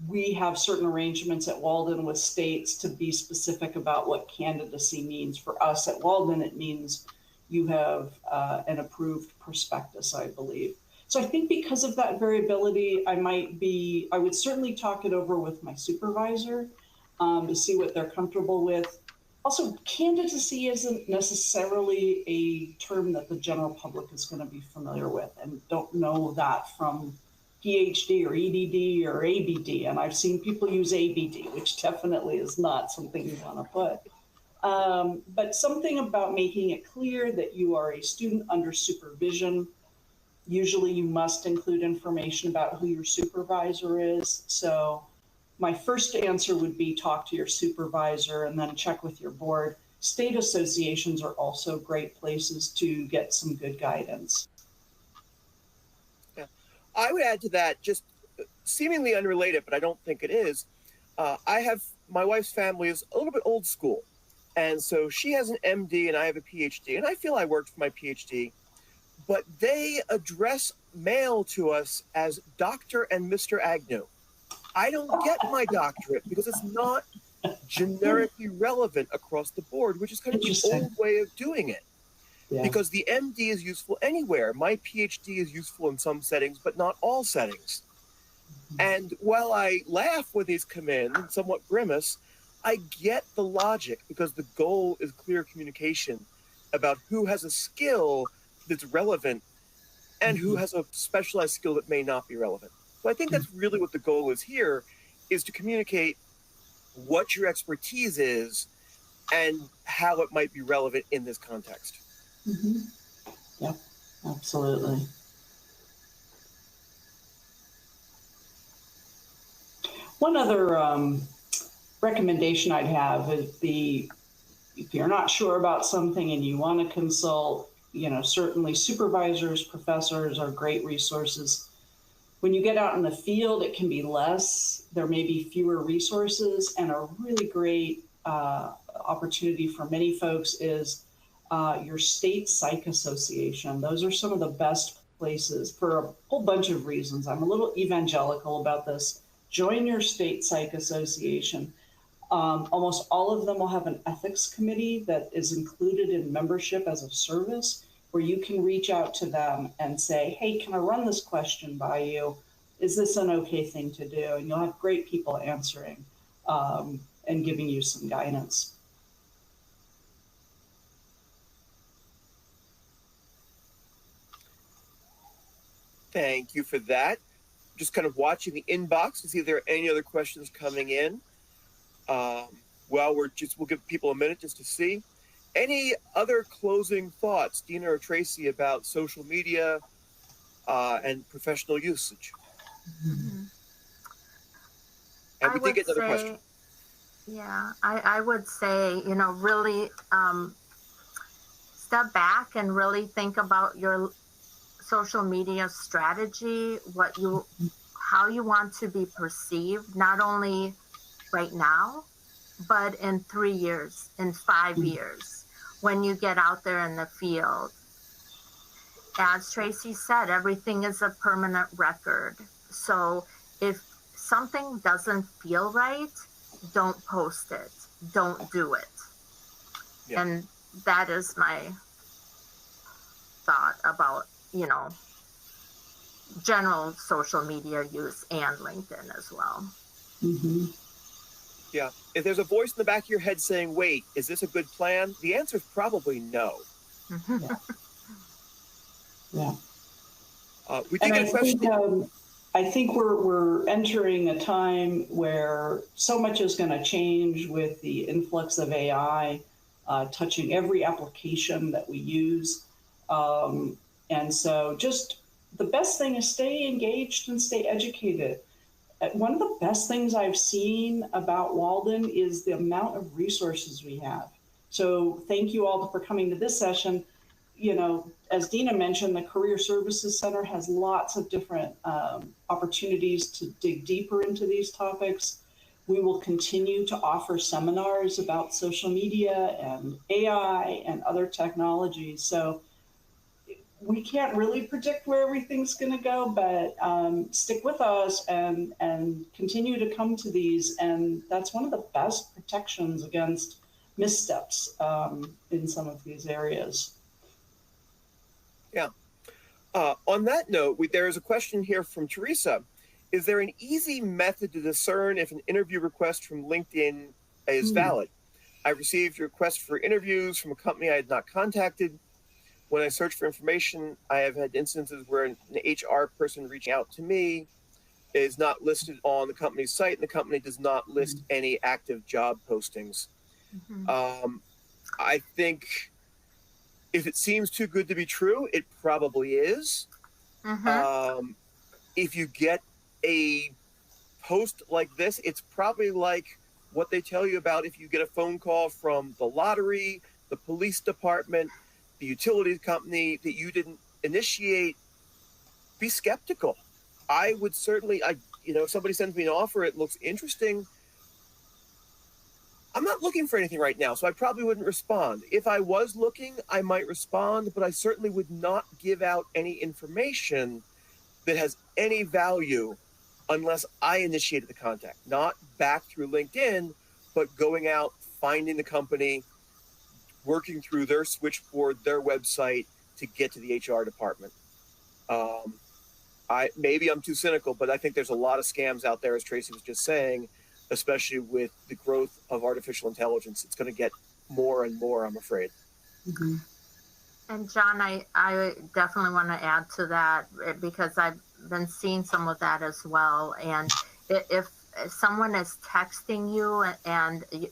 We have certain arrangements at Walden with states to be specific about what candidacy means. For us at Walden, it means you have an approved prospectus, I believe. So I think because of that variability, I would certainly talk it over with my supervisor to see what they're comfortable with. Also, candidacy isn't necessarily a term that the general public is going to be familiar with and don't know that from PhD or EDD or ABD. And I've seen people use ABD, which definitely is not something you want to put. But something about making it clear that you are a student under supervision. Usually you must include information about who your supervisor is. So my first answer would be talk to your supervisor and then check with your board. State associations are also great places to get some good guidance.
Yeah, I would add to that, just seemingly unrelated, but I don't think it is. My wife's family is a little bit old school. And so she has an MD and I have a PhD, and I feel I worked for my PhD, but they address mail to us as Dr. and Mr. Agnew. I don't get my doctorate because it's not generically relevant across the board, which is kind of the old way of doing it. Yeah. Because the MD is useful anywhere. My PhD is useful in some settings, but not all settings. And while I laugh when these come in and somewhat grimace, I get the logic because the goal is clear communication about who has a skill that's relevant and who has a specialized skill that may not be relevant. So I think that's really what the goal is here, is to communicate what your expertise is and how it might be relevant in this context.
Mm-hmm. Yeah, absolutely. One other recommendation I'd have is if you're not sure about something and you want to consult, certainly supervisors, professors are great resources. When you get out in the field, it can be less. There may be fewer resources, and a really great opportunity for many folks is your state psych association. Those are some of the best places for a whole bunch of reasons. I'm a little evangelical about this. Join your state psych association. Almost all of them will have an ethics committee that is included in membership as a service, where you can reach out to them and say, hey, can I run this question by you? Is this an okay thing to do? And you'll have great people answering and giving you some guidance.
Thank you for that. Just kind of watching the inbox to see if there are any other questions coming in. We'll give people a minute just to see. Any other closing thoughts, Dina or Tracy, about social media and professional usage?
Mm-hmm.
And we did get another question.
Yeah, I would say, really step back and really think about your social media strategy, how you want to be perceived, not only right now, but in 3 years, in 5 years, when you get out there in the field. As Tracy said, everything is a permanent record. So if something doesn't feel right, don't post it, don't do it.
Yeah.
And that is my thought about, general social media use and LinkedIn as well.
Mm-hmm.
Yeah. If there's a voice in the back of your head saying, wait, is this a good plan? The answer is probably no.
Yeah.
We did get a question.
I think we're entering a time where so much is going to change with the influx of AI touching every application that we use. And so just the best thing is stay engaged and stay educated. One of the best things I've seen about Walden is the amount of resources we have. So thank you all for coming to this session. As Dina mentioned, the Career Services Center has lots of different opportunities to dig deeper into these topics. We will continue to offer seminars about social media and AI and other technologies. So we can't really predict where everything's going to go, but stick with us and continue to come to these. And that's one of the best protections against missteps in some of these areas.
Yeah. On that note, there is a question here from Teresa. Is there an easy method to discern if an interview request from LinkedIn is valid? I received requests for interviews from a company I had not contacted. When I search for information, I have had instances where an HR person reaching out to me is not listed on the company's site, and the company does not list any active job postings. I think if it seems too good to be true, it probably is. If you get a post like this, it's probably like what they tell you about if you get a phone call from the lottery, the police department, the utilities company that you didn't initiate. Be skeptical. I would certainly, if somebody sends me an offer, it looks interesting. I'm not looking for anything right now, so I probably wouldn't respond. If I was looking, I might respond, but I certainly would not give out any information that has any value unless I initiated the contact, not back through LinkedIn, but going out, finding the company, working through their switchboard, their website to get to the HR department. Maybe I'm too cynical, but I think there's a lot of scams out there, as Tracy was just saying, especially with the growth of artificial intelligence. It's going to get more and more, I'm afraid.
And John, I definitely want to add to that because I've been seeing some of that as well. And if someone is texting you and a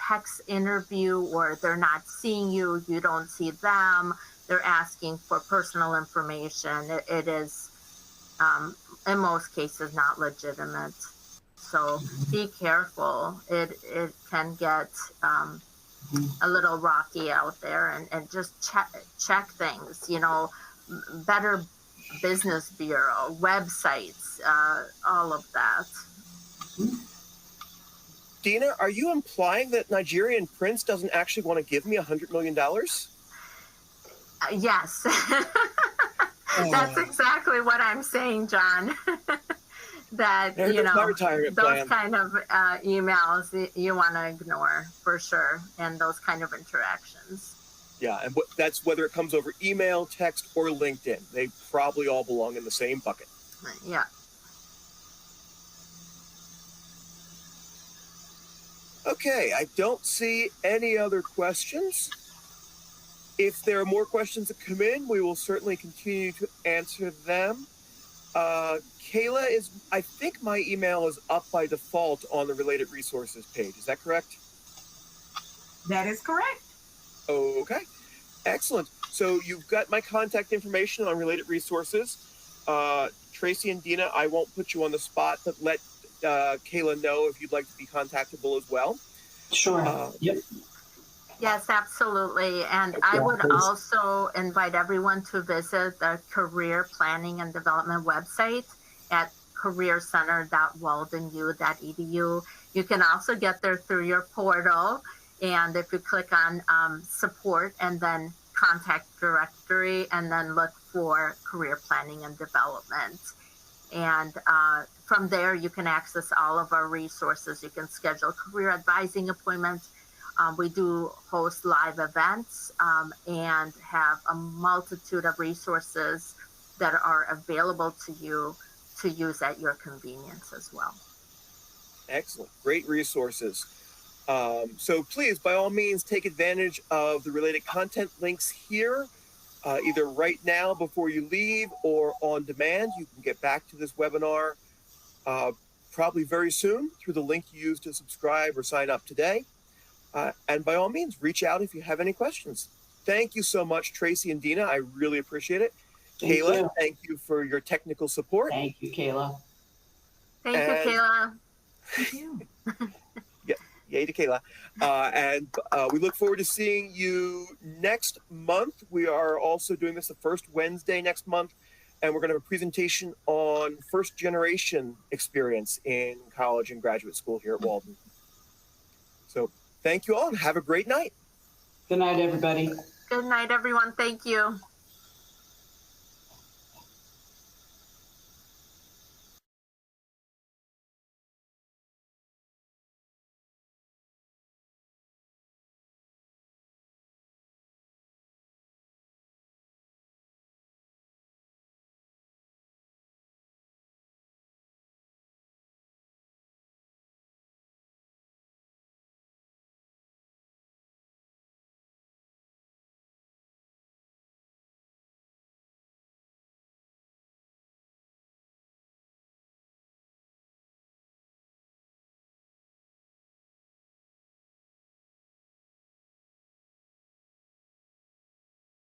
text interview, or they're not seeing you, you don't see them, they're asking for personal information, it is in most cases not legitimate. So be careful. It can get a little rocky out there, and just check things, Better Business Bureau, websites, all of that.
Dina, are you implying that Nigerian Prince doesn't actually want to give me $100 million?
Yes. That's exactly what I'm saying, John. That,
my retirement
those
plan.
kind of emails you want to ignore for sure, and those kind of interactions.
Yeah, and that's whether it comes over email, text, or LinkedIn. They probably all belong in the same bucket.
Yeah.
Okay, I don't see any other questions. If there are more questions that come in, we will certainly continue to answer them. Kayla, I think my email is up by default on the Related Resources page. Is that correct?
That is correct.
Okay, excellent. So you've got my contact information on Related Resources. Tracy and Dina, I won't put you on the spot, but let Kayla know if you'd like to be contactable as well.
Sure. Yep.
Yes, absolutely. And I would also invite everyone to visit the Career Planning and Development website at careercenter.waldenu.edu. You can also get there through your portal. And if you click on support and then contact directory, and then look for career planning and development. And from there, you can access all of our resources. You can schedule career advising appointments. We do host live events and have a multitude of resources that are available to you to use at your convenience as well.
Excellent. Great resources. So please, by all means, take advantage of the related content links here, either right now before you leave or on demand. You can get back to this webinar probably very soon through the link you used to subscribe or sign up today. And by all means, reach out if you have any questions. Thank you so much, Tracy and Dina. I really appreciate it. Kayla, thank you for your technical support.
Thank you, Kayla.
Thank you, Kayla.
Thank you.
Yay to Kayla. And we look forward to seeing you next month. We are also doing this the first Wednesday next month, and we're going to have a presentation on first generation experience in college and graduate school here at Walden. So thank you all and have a great night.
Good night, everybody.
Good night, everyone. Thank you.